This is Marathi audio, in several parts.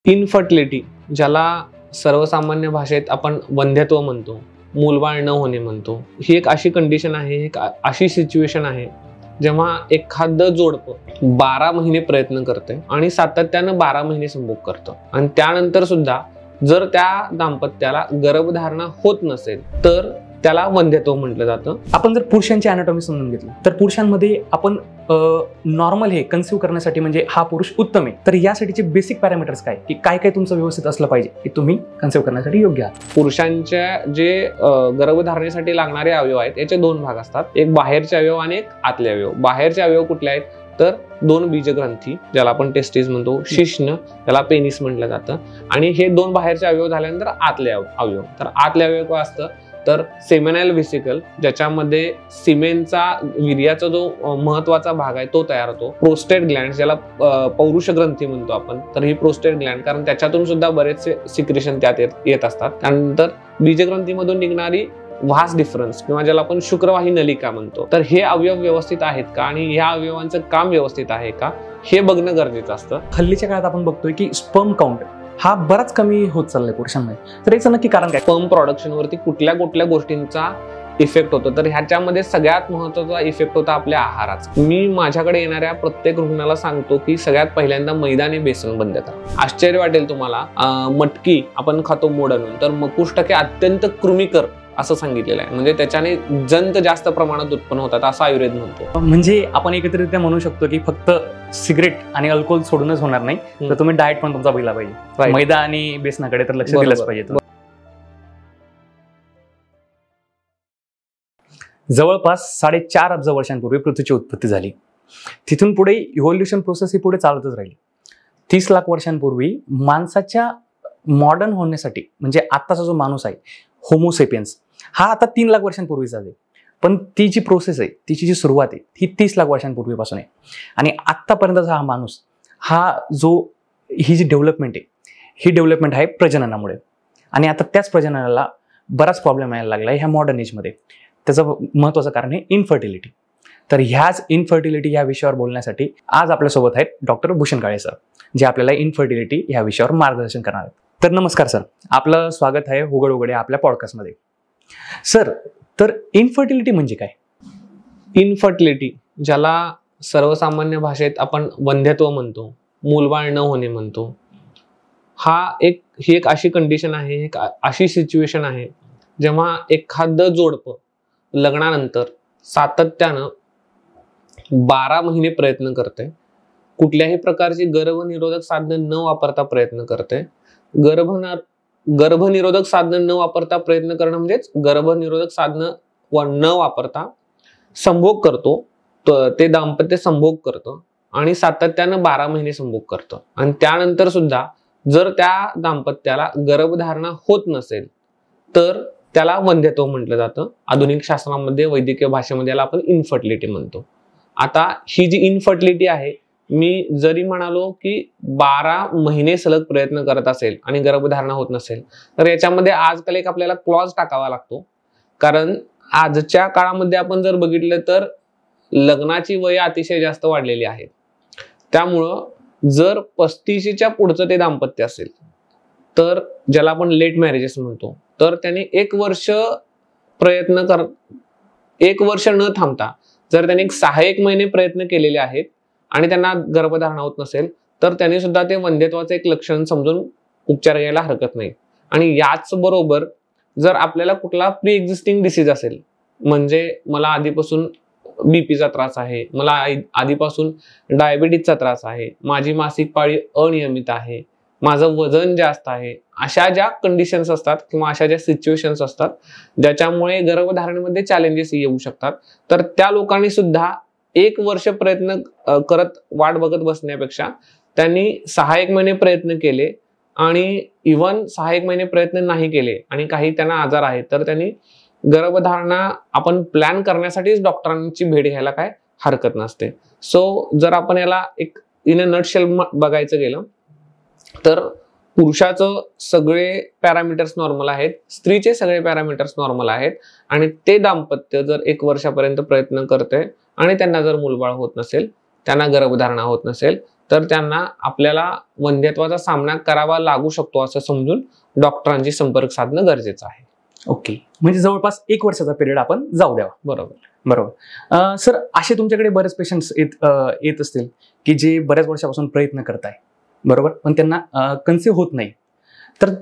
इनफर्टिलिटी, ज्याला सर्वसामान्य भाषेत आपण वंध्यत्व म्हणतो, मूलबाळ न होणे म्हणतो, ही एक अशी कंडिशन आहे, एक अशी सिच्युएशन आहे जेव्हा एखादं जोडपं 12 महिने प्रयत्न करते आणि सातत्यानं 12 महिने संभोग करतं आणि त्यानंतर सुद्धा जर त्या दाम्पत्याला गर्भधारणा होत नसेल तर त्याला वंध्यत्व म्हटलं जातं. आपण जर पुरुषांची अॅनाटॉमी समजून घेतली तर पुरुषांमध्ये आपण नॉर्मल हे कन्सिव्ह करण्यासाठी म्हणजे हा पुरुष उत्तम आहे, तर यासाठीचे बेसिक पॅरामीटर्स काय की काय काय तुमचं व्यवस्थित असलं पाहिजे की तुम्ही कन्सिव्ह करण्यासाठी योग्य आहात. पुरुषांच्या जे गर्भधारणेसाठी लागणारे अवयव आहेत याचे दोन भाग असतात, एक बाहेरचे अवयव आणि एक आतले अवयव. बाहेरचे अवयव कुठले आहेत तर 2 बीजग्रंथी ज्याला आपण टेस्टिस म्हणतो, शिश्न त्याला पेनिस म्हटलं जातं, आणि हे 2 बाहेरचे अवयव झाल्यानंतर आतले अवयव. तर आतले अवयव काय असतं तर सेमेनाइल व्हेसिकल, ज्याच्यामध्ये सिमेनचा वीर्याचा जो महत्वाचा भाग आहे तो तयार होतो. प्रोस्टेट ग्लँड ज्याला पौरुष ग्रंथी म्हणतो आपण, तर ही प्रोस्टेट ग्लँड, कारण त्याच्यातून सुद्धा बरेचसे सिक्रेशन त्यात येत असतात. त्यानंतर बीजग्रंथीमधून निघणारी व्हास डिफरन्स किंवा ज्याला आपण शुक्रवाही नलिका म्हणतो, तर हे अवयव व्यवस्थित आहेत का आणि ह्या अवयवांचं काम व्यवस्थित आहे का हे बघणं गरजेचं असतं. हल्लीच्या काळात आपण बघतोय की स्पर्म काउंट हा बराच कमी होत चाललाय पुरुषांमध्ये, तर याचं नक्की कारण काय? स्पर्म प्रोडक्शन वरती कुठल्या कुठल्या गोष्टींचा इफेक्ट होतो, तर ह्याच्यामध्ये सगळ्यात महत्वाचा इफेक्ट होता आपल्या आहाराचा. मी माझ्याकडे येणाऱ्या प्रत्येक रुग्णाला सांगतो की सगळ्यात पहिल्यांदा मैदा आणि बेसन बंद करा. आश्चर्य वाटेल तुम्हाला, मटकी आपण खातो मोड आणून, तर मकुष्टके अत्यंत कृमिकर असं सांगितलेलं आहे, म्हणजे त्याच्याने जंत जास्त प्रमाणात उत्पन्न होतात असं आयुर्वेद म्हणतो. म्हणजे आपण एकत्रितरित्या म्हणू शकतो की फक्त सिगरेट आणि अल्कोहोल सोडूनच होणार नाही, तर तुम्ही डाएट पण तुमचा बघितला पाहिजे. मैदा आणि बेसनाकडे तर लक्ष दिलंच पाहिजे. जवळपास 4.5 अब्ज वर्षांपूर्वी पृथ्वीची उत्पत्ती झाली. तिथून पुढे इव्होल्युशन प्रोसेस ही पुढे चालतच राहिली. 30 लाख वर्षांपूर्वी माणसाच्या मॉडर्न होण्यासाठी, म्हणजे आत्ताचा जो माणूस आहे होमोसेपियन्स, हा आता 3 लाख वर्षांपूर्वीचा आहे, पण ती जी प्रोसेस आहे, तिची जी सुरुवात आहे ही 30 लाख वर्षांपूर्वीपासून आहे. आणि आत्तापर्यंतचा हा माणूस, ही जी डेव्हलपमेंट आहे, ही डेव्हलपमेंट आहे प्रजननामुळे. आणि आता त्याच प्रजननाला बराच प्रॉब्लेम यायला लागला आहे ह्या मॉडर्न एजमध्ये. त्याचं महत्त्वाचं कारण आहे इनफर्टिलिटी. तर ह्याच इनफर्टिलिटी या विषयावर बोलण्यासाठी आज आपल्यासोबत आहेत डॉक्टर भूषण काळे सर, जे आपल्याला इनफर्टिलिटी या विषयावर मार्गदर्शन करणार आहेत. तर नमस्कार सर, आपलं स्वागत आहे उघड उघडे आपल्या पॉडकास्टमध्ये. सर, तर इनफर्टिलिटी म्हणजे काय? इनफर्टिलिटी, ज्याला सर्वसामान्य भाषेत आपण वंध्यत्व म्हणतो, मूलबाळ न होणे म्हणतो, ही एक अशी कंडिशन आहे, एक अशी सिच्युएशन आहे जेव्हा एखादं जोडपं लग्नानंतर सातत्यानं 12 महिने प्रयत्न करते, कुठल्याही प्रकारची गर्भनिरोधक साधनं न वापरता प्रयत्न करते. गर्भनिरोधक साधनं न वापरता प्रयत्न करणं म्हणजेच गर्भनिरोधक साधनं न वापरता संभोग करतो, ते दाम्पत्य संभोग करतं आणि सातत्यानं 12 महिने संभोग करतं आणि त्यानंतर सुद्धा जर त्या दाम्पत्याला गर्भधारणा होत नसेल तर त्याला वंध्यत्व म्हटलं जातं. आधुनिक शास्त्रामध्ये, वैद्यकीय भाषेमध्ये याला आपण इनफर्टिलिटी म्हणतो. आता ही जी इनफर्टिलिटी आहे, मी जरी म्हणालो की 12 महिने सलग प्रयत्न करत असेल आणि गर्भधारणा होत नसेल, तर याच्यामध्ये आजकाल एक आपल्याला क्लॉज टाकावा लागतो, कारण आजच्या काळामध्ये आपण जर बघितलं तर लग्नाची वय अतिशय जास्त वाढलेली आहे. त्यामुळं जर 35च्या पुढचं ते दाम्पत्य असेल, तर ज्याला आपण लेट मॅरेजेस म्हणतो, तर त्याने 1 वर्ष न थांबता जर त्याने 6 महिने प्रयत्न केलेले आहेत आणि त्यांना गर्भधारणा होत नसेल, तर त्यांनी सुद्धा ते वंध्यत्वाचं एक लक्षण समजून उपचार घ्यायला हरकत नाही. आणि याच बरोबर जर आपल्याला कुठला प्री एक्झिस्टिंग डिसीज असेल, म्हणजे मला आधीपासून बीपीचा त्रास आहे, मला आधीपासून डायबिटीजचा त्रास आहे, माझी मासिक पाळी अनियमित आहे, माझं वजन जास्त आहे, अशा ज्या कंडिशन्स असतात किंवा अशा ज्या सिच्युएशन्स असतात ज्याच्यामुळे गर्भधारणेमध्ये चॅलेंजेस येऊ शकतात, तर त्या लोकांनी सुद्धा 1 वर्ष प्रयत्न करत वाट बघत बसण्यापेक्षा त्यांनी 6 महिने प्रयत्न केले आणि इव्हन 6 महिने प्रयत्न नाही केले आणि काही त्यांना आजार आहेत, तर त्यांनी गर्भधारणा आपण प्लॅन करण्यासाठीच डॉक्टरांची भेट घ्यायला काय हरकत नसते. सो जर आपण याला एक इन अ नटशेल बघायचं गेलं तर पुरुषाचं सगळे पॅरामीटर्स नॉर्मल आहेत, स्त्रीचे सगळे पॅरामीटर्स नॉर्मल आहेत, आणि ते दाम्पत्य जर 1 वर्षापर्यंत प्रयत्न करते आणि त्यांना जर मूलबाळ होत नसेल त्यांना गर्भधारणा होत नसेल तर त्यांना आपल्याला वंध्यत्वाचा सामना करावा लागू शकतो असं समजून डॉक्टरांशी संपर्क साधणं गरजेचं आहे. ओके, म्हणजे जवळपास 1 वर्षाचा पिरियड आपण जाऊ द्यावा. बरोबर. सर, असे तुमच्याकडे बरेच पेशंट्स येत असतील की जे बऱ्याच वर्षापासून प्रयत्न करताय, बरोबर, पण त्यांना कन्सीव्ह होत नाही. तर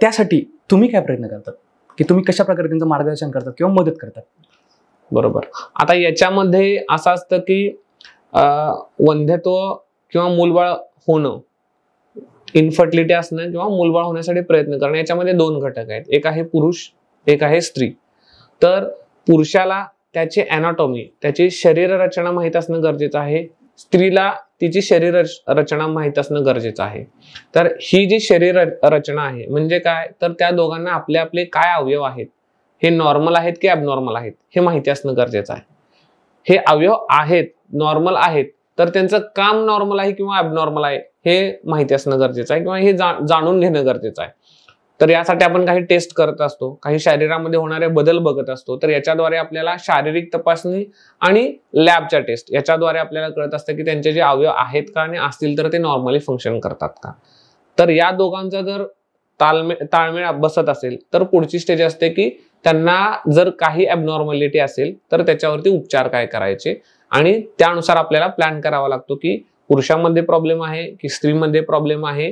त्यासाठी तुम्ही काय प्रयत्न करतात की तुम्ही कशा प्रकारे त्यांचं मार्गदर्शन करतात किंवा मदत करतात? बरोबर. आता याच्यामध्ये असं असतं की वंध्यत्व किंवा मूलबाळ होणं, इन्फर्टिलिटी असणं किंवा मूलबाळ होण्यासाठी प्रयत्न करणं, याच्यामध्ये 2 घटक आहेत. एक आहे पुरुष, एक आहे स्त्री. तर पुरुषाला त्याची अॅनाटॉमी, त्याची शरीर रचना माहीत असणं गरजेचं आहे. स्त्रीला तिची शरीर रचना माहीत असणं गरजेचं आहे. तर ही जी शरीर रचना आहे म्हणजे काय, तर त्या दोघांना आपले आपले काय अवयव आहेत, हे नॉर्मल आहेत की ॲबनॉर्मल आहेत हे माहिती असणं गरजेचं आहे. हे अवयव आहेत, नॉर्मल आहेत, तर त्यांचं काम नॉर्मल आहे किंवा ॲबनॉर्मल आहे हे माहिती असणं गरजेचं आहे किंवा हे जाणून घेणं गरजेचं आहे. तर यासाठी आपण काही टेस्ट करत असतो, काही शरीरामध्ये होणारे बदल बघत असतो. तर याच्याद्वारे आपल्याला शारीरिक तपासणी आणि लॅबच्या टेस्ट याच्याद्वारे आपल्याला कळत असतं की त्यांचे जे अवयव आहेत का आणि असतील तर ते नॉर्मली फंक्शन करतात का. तर या दोघांचा जर ताळमेळ बसत असेल तर पुढची स्टेज असते की त्यांना जर काही ॲबनॉर्मॅलिटी असेल तर त्याच्यावरती उपचार काय करायचे आणि त्यानुसार आपल्याला प्लॅन करावा लागतो की पुरुषांमध्ये प्रॉब्लेम आहे की स्त्रीमध्ये प्रॉब्लेम आहे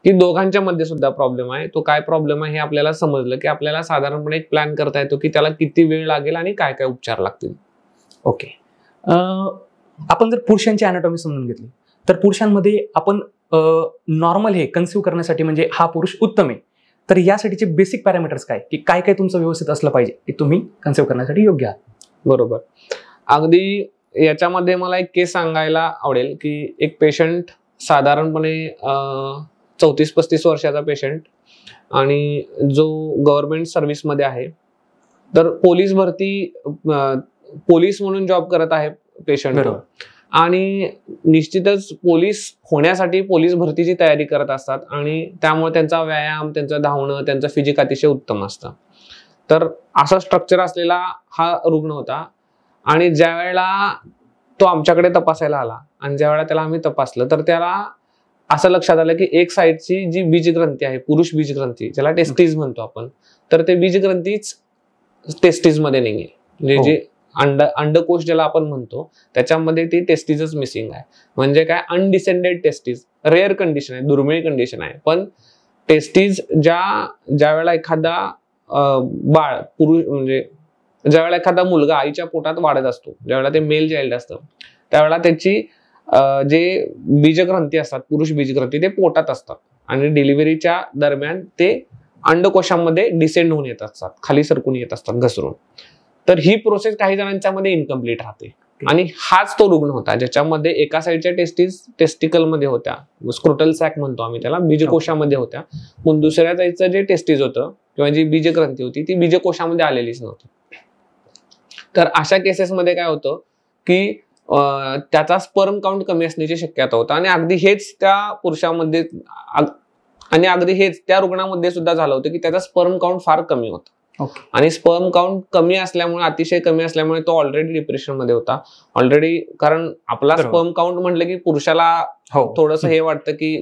की दोघांच्या मध्ये सुद्धा प्रॉब्लेम आहे. तो काय प्रॉब्लेम आहे हे आपल्याला समजलं की आपल्याला साधारणपणे एक प्लॅन करता येतो की त्याला किती वेळ लागेल आणि काय काय उपचार लागतील. ओके, आपण जर पुरुषांची अॅनाटॉमी समजून घेतली तर पुरुषांमध्ये आपण नॉर्मल हे कन्सीव्ह करण्यासाठी म्हणजे हा पुरुष उत्तम आहे, तर यासाठीचे बेसिक पॅरामीटर्स काय की काय काय तुमचं व्यवस्थित असलं पाहिजे की तुम्ही कन्सीव्ह करण्यासाठी योग्य आहात? बरोबर. अगदी याच्यामध्ये मला एक केस सांगायला आवडेल की एक पेशंट साधारणपणे 34-35 वर्षाचा पेशंट आणि जो गव्हर्नमेंट सर्व्हिसमध्ये आहे. तर पोलीस भरती, पोलीस म्हणून जॉब करत आहे पेशंट आणि निश्चितच पोलीस होण्यासाठी पोलीस भरतीची तयारी करत असतात आणि त्यामुळे त्यांचा व्यायाम, त्यांचं धावणं, त्यांचं फिजिक अतिशय उत्तम असतं. तर असं स्ट्रक्चर असलेला हा रुग्ण होता आणि ज्या वेळेला तो आमच्याकडे तपासायला आला आणि ज्या वेळेला त्याला आम्ही तपासलं तर त्याला असं लक्षात आलं की एक साईडची जी बीजग्रंथी आहे, पुरुष बीजग्रंथी ज्याला टेस्टीज म्हणतो आपण, तर ते बीजग्रंथीच टेस्टीज मध्ये नाहीये. म्हणजे जे अंडकोश ज्याला आपण म्हणतो त्याच्यामध्ये ती टेस्टीजच मिसिंग आहे. म्हणजे काय, अनडिसेंडेड टेस्टीज रेअर कंडिशन आहे, दुर्मिळ कंडिशन आहे. पण टेस्टीज ज्या वेळेला एखादा बाळ पुरुष म्हणजे ज्या वेळेला एखादा मुलगा आईच्या पोटात वाढत असतो, ज्यावेळेला ते मेल चाइल्ड असतं त्यावेळेला त्याची जे बीजग्रंथी असतात, पुरुष बीजग्रंथी, ते पोटात असतात आणि डिलिव्हरीच्या दरम्यान ते अंडकोशामध्ये डिसेंड होऊन येत असतात, खाली सरकून येत असतात घसरून. तर ही प्रोसेस काही जणांच्यामध्ये इनकम्प्लीट राहते आणि हाच तो रुग्ण होता ज्याच्यामध्ये एका साईडच्या टेस्टिकल मध्ये होत्या, स्क्रोटल सॅक म्हणतो आम्ही त्याला, बीजकोशामध्ये होत्या, पण दुसऱ्या साईडचं जे टेस्टीज होतं किंवा जी बीजग्रंथी होती ती बीजकोशामध्ये आलेलीच नव्हती. तर अशा केसेसमध्ये काय होतं की त्याचा स्पर्म काउंट कमी असण्याची शक्यता होता आणि अगदी हेच त्या पुरुषामध्ये आणि अगदी हेच त्या रुग्णामध्ये सुद्धा झालं होतं की त्याचा स्पर्म काउंट फार कमी होता. आणि स्पर्म काउंट कमी असल्यामुळे, अतिशय कमी असल्यामुळे तो ऑलरेडी डिप्रेशन मध्ये होता ऑलरेडी. कारण आपला स्पर्म काउंट म्हटलं की पुरुषाला थोडंसं हे वाटतं की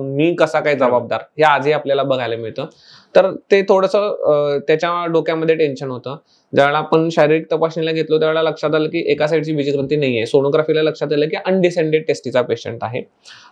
मी कसा काय जबाबदार, हे आजही आपल्याला बघायला मिळतं. तर ते थोडंसं त्याच्या डोक्यामध्ये टेन्शन होतं. ज्यावेळेला आपण शारीरिक तपासणीला घेतलो त्यावेळेला लक्षात आलं की एका साईडची बीजग्रंथी नाहीये. सोनोग्राफीला लक्षात आलं की अनडिसेंडेड टेस्टीचा पेशंट आहे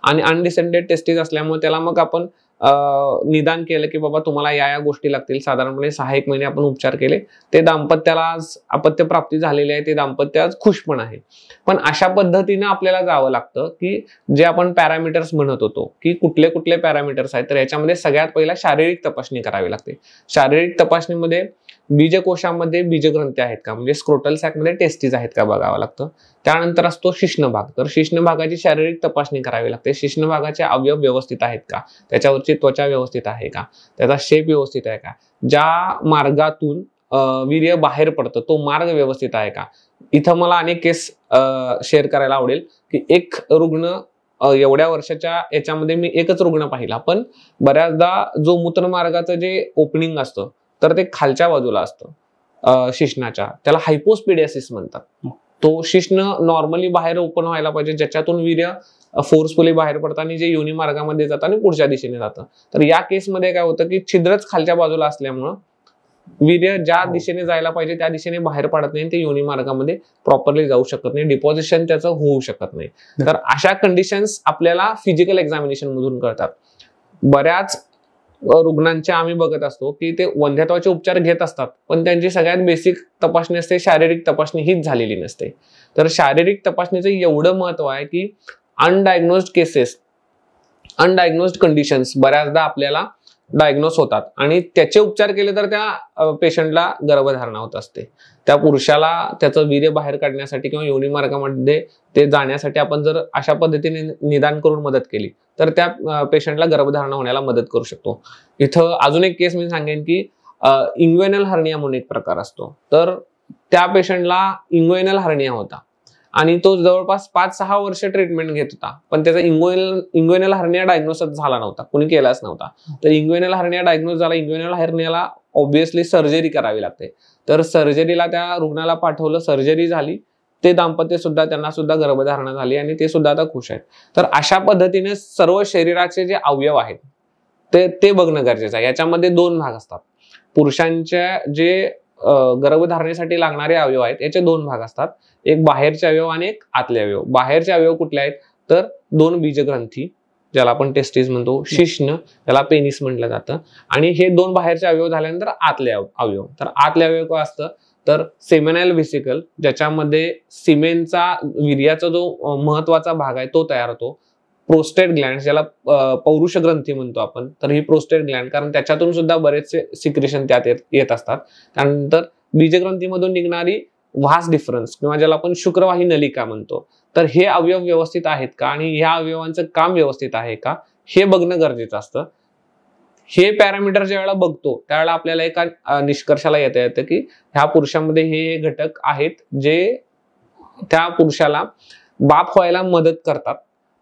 आणि अनडिसेंडेड टेस्टीज असल्यामुळे त्याला मग आपण निदान केलं की बाबा तुम्हाला या गोष्टी लागतील. साधारणपणे 6-1 महिने आपण उपचार केले. ते दाम्पत्याला आज अपत्य प्राप्ती झालेली आहे, ते दाम्पत्य आज खुश पण आहे. पण अशा पद्धतीनं आपल्याला जावं लागतं की जे आपण पॅरामीटर्स म्हणत होतो की कुठले कुठले पॅरामीटर्स आहेत, तर याच्यामध्ये सगळ्यात पहिला शारीरिक तपासणी करावी लागते. शारीरिक तपासणीमध्ये बीजकोशामध्ये बीजग्रंथी आहेत का, म्हणजे स्क्रोटल सॅकमध्ये टेस्टीज आहेत का बघावं लागतं. त्यानंतर असतो शिश्न भाग. तर शिश्न भागाची शारीरिक तपासणी करावी लागते. शिश्न भागाचे अवयव व्यवस्थित आहेत का, त्याच्यावरची त्वचा व्यवस्थित आहे का, त्याचा शेप व्यवस्थित आहे का, ज्या मार्गातून वीर्य बाहेर पडतं तो मार्ग व्यवस्थित आहे का. इथं मला अनेक केस शेअर करायला आवडेल की एक रुग्ण एवढ्या वर्षाच्या याच्यामध्ये मी एकच रुग्ण पाहिला, पण बऱ्याचदा जो मूत्रमार्गाचं जे ओपनिंग असतं तर ते खालच्या बाजूला असतं शिश्नाच्या, त्याला हायपोस्पिडियासिस म्हणतात. तो शिश्न नॉर्मली बाहेर ओपन व्हायला पाहिजे, ज्याच्यातून वीर्य फोर्सफुली बाहेर पडतं आणि जे योनी मार्गामध्ये जातं आणि पुढच्या दिशेने जातं. तर या केसमध्ये काय होतं की छिद्रच खालच्या बाजूला असल्यामुळं वीर्य ज्या दिशेने जायला पाहिजे त्या दिशेने बाहेर पडत नाही, ते योनी मार्गामध्ये प्रॉपरली जाऊ शकत नाही, डिपॉझिशन त्याचं होऊ शकत नाही. तर अशा कंडिशन्स आपल्याला फिजिकल एक्झामिनेशन मधून कळतात. बऱ्याच रुग्णांचे आम्ही बघत असतो की ते वंध्यत्वाचे उपचार घेत असतात, पण त्यांची सगळ्यात बेसिक तपासणी असते, शारीरिक तपासणी हीच झालेली नसते. तर शारीरिक तपासणीचं एवढं महत्व आहे की अनडायग्नोज्ड केसेस, अनडायग्नोज्ड कंडिशन्स बऱ्याचदा आपल्याला डायग्नोस होतात आणि त्याचे उपचार केले तर त्या पेशंटला गर्भधारणा होत असते. त्या पुरुषाला त्याचं वीर्य बाहेर काढण्यासाठी किंवा योनी मार्गामध्ये ते जाण्यासाठी आपण जर अशा पद्धतीने निदान करून मदत केली तर त्या पेशंटला गर्भधारणा होण्याला मदत करू शकतो. इथं अजून एक केस मी सांगेन की इंग्वेनल हर्निया म्हणून एक प्रकार असतो. तर त्या पेशंटला इंग्वेनल हर्निया होता आणि तो जवळपास 5-6 वर्ष ट्रीटमेंट घेत होता, पण त्याचा इंग्वेनल हर्निया डायग्नोसिस झाला नव्हता, कुणी केलाच नव्हता. तर इंग्वेनल हर्निया डायग्नोस झाला. इंग्वेनल हर्नियाला ऑब्व्हियसली सर्जरी करावी लागते. तर सर्जरीला त्या रुग्णाला पाठवलं, सर्जरी झाली, ते दाम्पत्य सुद्धा, त्यांना सुद्धा गर्भधारणा झाली आणि ते सुद्धा आता खुश आहेत. तर अशा पद्धतीने सर्व शरीराचे जे अवयव आहेत ते बघणं गरजेचं आहे. याच्यामध्ये 2 भाग असतात. पुरुषांच्या जे गर्भधारणेसाठी लागणारे अवयव आहेत याचे 2 भाग असतात, एक बाहेरचे अवयव आणि एक आतले अवयव. बाहेरचे अवयव कुठले आहेत तर 2 बीजग्रंथी, ज्याला आपण टेस्टिस म्हणतो, शिश्न, त्याला पेनिस म्हटलं जातं, आणि हे 2 बाहेरचे अवयव झाल्यानंतर आतले अवयव. तर आतले अवयव काय असतं तर सेमेनाइल व्हेसिकल, ज्याच्यामध्ये सिमेनचा वीर्याचा जो महत्वाचा भाग आहे तो तयार होतो. प्रोस्टेट ग्लँड, ज्याला पौरुष ग्रंथी म्हणतो आपण, तर ही प्रोस्टेट ग्लँड, कारण त्याच्यातून सुद्धा बरेचसे सिक्रेशन त्यात येत असतात. त्यानंतर बीजग्रंथीमधून निघणारी व्हास डिफरन्स किंवा ज्याला आपण शुक्रवाही नलिका म्हणतो. तर हे अवयव व्यवस्थित आहेत का आणि ह्या अवयवांचं काम व्यवस्थित आहे का हे बघणं गरजेचं असतं. हे पॅरामीटर ज्या वेळेला बघतो त्यावेळेला आपल्याला एका निष्कर्षाला येता येतं की ह्या पुरुषामध्ये हे घटक आहेत जे त्या पुरुषाला बाप व्हायला मदत करतात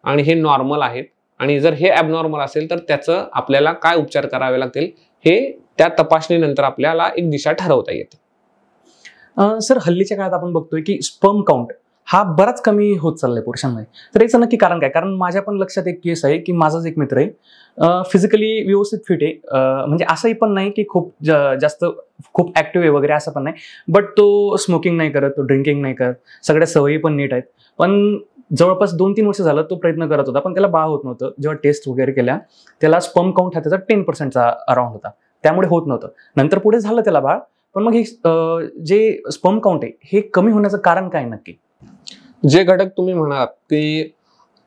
आणि हे नॉर्मल आहेत, आणि जर हे ॲबनॉर्मल असेल तर त्याचं आपल्याला काय उपचार करावे लागतील हे त्या तपासणीनंतर आपल्याला एक दिशा ठरवता येते. सर, हल्लीच्या काळात आपण बघतोय की स्पर्म काउंट हा बराच कमी होत चाललाय पुरुषांमध्ये. तर याचं नक्की कारण काय? कारण माझ्या पण लक्षात एक केस आहे की माझाच एक मित्र आहे, फिजिकली व्यवस्थित फिट आहे, म्हणजे असंही पण नाही की खूप जास्त खूप ऍक्टिव्ह आहे वगैरे, असं पण नाही, बट तो स्मोकिंग नाही करत, तो ड्रिंकिंग नाही करत, सगळ्या सवयी पण नीट आहेत. पण जवळपास 2-3 वर्ष झालं तो प्रयत्न करत होता, पण त्याला बाळ होत नव्हतं. जेव्हा टेस्ट वगैरे केल्या त्याला स्पर्म काउंट हा त्याचा 10%चा अराउंड होता, त्यामुळे होत नव्हतं. नंतर पुढे झालं त्याला बाळ, पण मग हे जे स्पर्म काउंट आहे हे कमी होण्याचं कारण काय नक्की? जे घटक तुम्ही म्हणालात की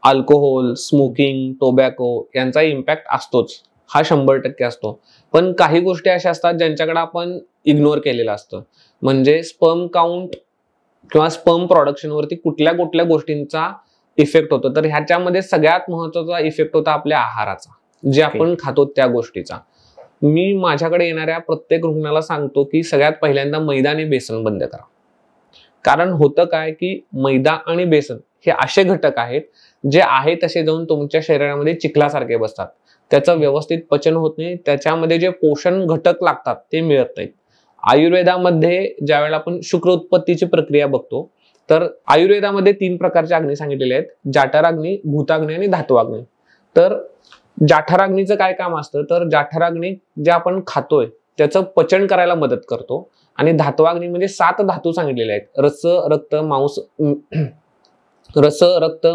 अल्कोहोल, स्मोकिंग, टोबॅको यांचा इम्पॅक्ट असतोच, हा 100% असतो. पण काही गोष्टी अशा असतात ज्यांच्याकडे आपण इग्नोर केलेलं असतं. म्हणजे स्पर्म काउंट किंवा स्पर्म प्रोडक्शन वरती कुठल्या कुठल्या गोष्टींचा इफेक्ट होतो. तर ह्याच्यामध्ये सगळ्यात महत्वाचा इफेक्ट होता आपल्या आहाराचा, जे आपण खातो त्या गोष्टीचा. मी माझ्याकडे येणाऱ्या प्रत्येक रुग्णाला सांगतो की सगळ्यात पहिल्यांदा मैदा आणि बेसन बंद करा. कारण होतं काय की मैदा आणि बेसन हे असे घटक आहेत जे आहे तसे जाऊन तुमच्या शरीरामध्ये चिखलासारखे बसतात, त्याचं व्यवस्थित पचन होत नाही, त्याच्यामध्ये जे पोषण घटक लागतात ते मिळत नाहीत. आयुर्वेदामध्ये ज्यावेळेला आपण शुक्र उत्पत्तीची प्रक्रिया बघतो तर आयुर्वेदामध्ये 3 प्रकारचे अग्नी सांगितलेले आहेत, जाठराग्नी, भूताग्नी आणि धात्वाग्नी. तर जाठराग्नीचं काय काम असतं तर जाठराग्नी जे आपण खातोय त्याचं पचन करायला मदत करतो, आणि धात्वाग्नी म्हणजे 7 धातू सांगितलेले आहेत, रस, रक्त,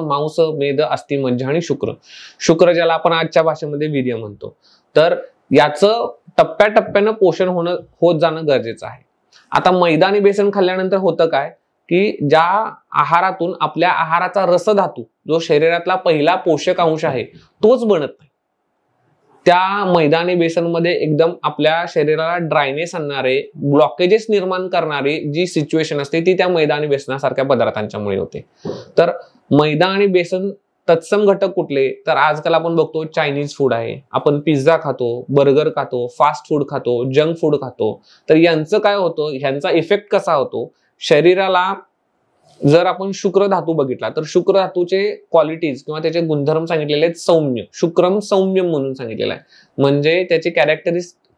मांस, मेद, अस्थि, मज्जा आणि शुक्र ज्याला आपण आजच्या भाषेमध्ये वीर्य म्हणतो. तर याचं टप्प्याटप्प्यानं पोषण होत जाणं गरजेचं आहे. आता मैदा आणि बेसन खाल्ल्यानंतर होतं काय की ज्या आहारातून आपल्या आहाराचा रसधातू जो शरीरातला पहिला पोषक अंश आहे तोच बनत नाही. त्या मैदा आणि बेसनमध्ये एकदम आपल्या शरीराला ड्रायनेस आणणारे, ब्लॉकेजेस निर्माण करणारी जी सिच्युएशन असते ती त्या मैदा आणि बेसनासारख्या पदार्थांच्यामुळे होते. तर मैदा आणि बेसन तत्सम घटक कुठले तर आजकाल आपण बघतो चायनीज फूड आहे, आपण पिझ्झा खातो, बर्गर खातो, फास्ट फूड खातो, जंक फूड खातो. तर यांचं काय होतं, ह्यांचा इफेक्ट कसा होतो शरीराला? जर आपण शुक्र धातू बघितला तर शुक्र धातूचे क्वालिटीज किंवा त्याचे गुणधर्म सांगितलेले आहेत सौम्य, शुक्रम सौम्यम म्हणून सांगितलेलं आहे. म्हणजे त्याची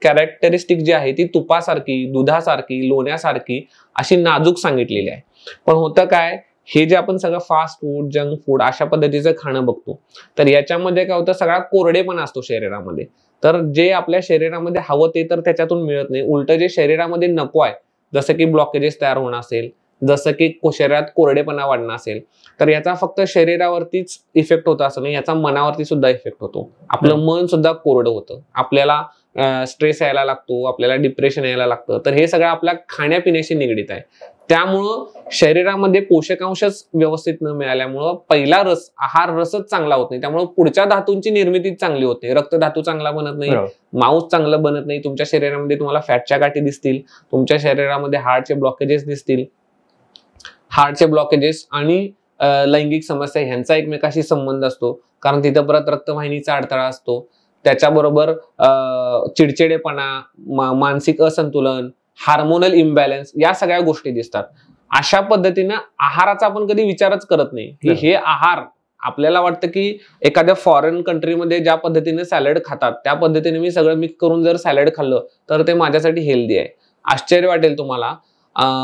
कॅरेक्टरिस्टिक जी आहे ती तुपासारखी, दुधासारखी, लोण्यासारखी अशी नाजूक सांगितलेली आहे. पण होतं काय, हे जे आपण सगळं फास्ट फूड, जंक फूड अशा पद्धतीचं खाणं बघतो, तर याच्यामध्ये काय होतं, सगळा कोरडेपणा असतो शरीरामध्ये. तर जे आपल्या शरीरामध्ये हवं ते तर त्याच्यातून मिळत नाही, उलट जे शरीरामध्ये नको आहे, जसं की ब्लॉकेजेस तयार होणं असेल, जसं की शरीरात कोरडेपणा वाढणं असेल, तर याचा फक्त शरीरावरतीच इफेक्ट होतो असं नाही, याचा मनावरती सुद्धा इफेक्ट होतो. आपलं मन सुद्धा कोरडं होतं, आपल्याला स्ट्रेस यायला लागतो, आपल्याला डिप्रेशन यायला लागतं. तर हे सगळं आपल्या खाण्यापिण्याशी निगडीत आहे. त्यामुळं शरीरामध्ये पोषकांशच व्यवस्थित न मिळाल्यामुळं पहिला रस, आहार रसच चांगला होत नाही, त्यामुळे पुढच्या धातूंची निर्मिती चांगली होते. रक्तधातू चांगला बनत नाही, मांस चांगलं बनत नाही, तुमच्या शरीरामध्ये तुम्हाला फॅटच्या गाठी दिसतील, तुमच्या शरीरामध्ये हार्टचे ब्लॉकेजेस दिसतील. हार्टचे ब्लॉकेजेस आणि लैंगिक समस्या ह्यांचा एकमेकाशी संबंध असतो, कारण तिथं परत रक्तवाहिनीचा अडथळा असतो. त्याच्याबरोबर चिडचिडेपणा, मानसिक असंतुलन, हार्मोनल इम्बॅलन्स, या सगळ्या गोष्टी दिसतात. अशा पद्धतीनं आहाराचा आपण कधी विचारच करत नाही की हे आहार, आपल्याला वाटतं की एखाद्या फॉरेन कंट्रीमध्ये ज्या पद्धतीने सॅलड खातात त्या पद्धतीने मी सगळं मिक्स करून जर सॅलड खाल्लं तर ते माझ्यासाठी हेल्दी आहे. आश्चर्य वाटेल तुम्हाला,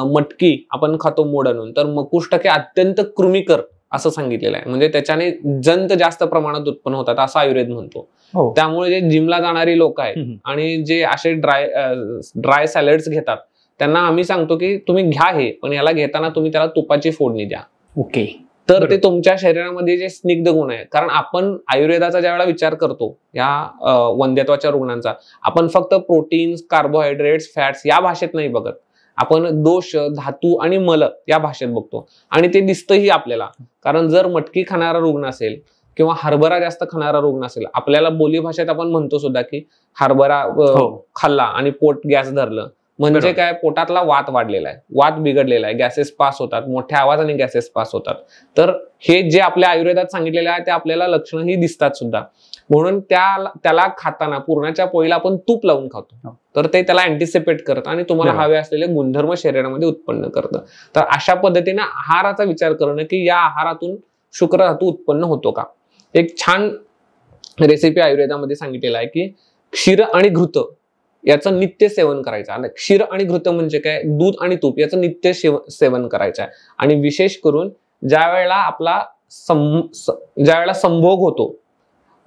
मटकी आपण खातो मोड आणून, तर मकुष्टके अत्यंत कृमिकर असं सांगितलेलं आहे, म्हणजे त्याच्याने जंत जास्त प्रमाणात उत्पन्न होतात असं आयुर्वेद म्हणतो. त्यामुळे जे जिमला जाणारी लोक आहेत आणि जे असे ड्राय सॅलड्स घेतात त्यांना आम्ही सांगतो की तुम्ही घ्या हे, पण याला घेताना तुम्ही त्याला तुपाची फोडणी द्या. ओके. तर ते तुमच्या शरीरामध्ये जे स्निग्ध गुण आहेत, कारण आपण आयुर्वेदाचा ज्यावेळेला विचार करतो या वंध्यत्वाच्या रुग्णांचा, आपण फक्त प्रोटीन्स, कार्बोहायड्रेट्स, फॅट्स या भाषेत नाही बघत, आपण दोष, धातू आणि मल या भाषेत बघतो. आणि ते दिसतंही आपल्याला, कारण जर मटकी खाणारा रुग्ण असेल किंवा हरभरा जास्त खाणारा रुग्ण असेल, आपल्याला बोली भाषेत आपण म्हणतो सुद्धा की हरभरा खाल्ला आणि पोट गॅस धरलं, म्हणजे काय, पोटातला वात वाढलेला आहे, वात बिघडलेला आहे, गॅसेस पास होतात, मोठ्या आवाजाने गॅसेस पास होतात. तर हे जे आपल्या आयुर्वेदात सांगितलेले आहे ते आपल्याला लक्षणंही दिसतात सुद्धा. म्हणून त्याला खाताना पूर्णाच्या पोळीला आपण तूप लावून खातो, तर ते त्याला अँटिसिपेट करतं आणि तुम्हाला हवे असलेले गुणधर्म शरीरामध्ये उत्पन्न करतं. तर अशा पद्धतीने आहाराचा विचार करणं की या आहारातून शुक्र धातू उत्पन्न होतो का. एक छान रेसिपी आयुर्वेदामध्ये सांगितलेलं आहे की क्षीर आणि घृत याचं नित्य सेवन करायचं आहे. क्षीर आणि घृत म्हणजे काय, दूध आणि तूप याचं नित्य सेवन करायचं आहे. आणि विशेष करून ज्या वेळेला आपला संभोग होतो,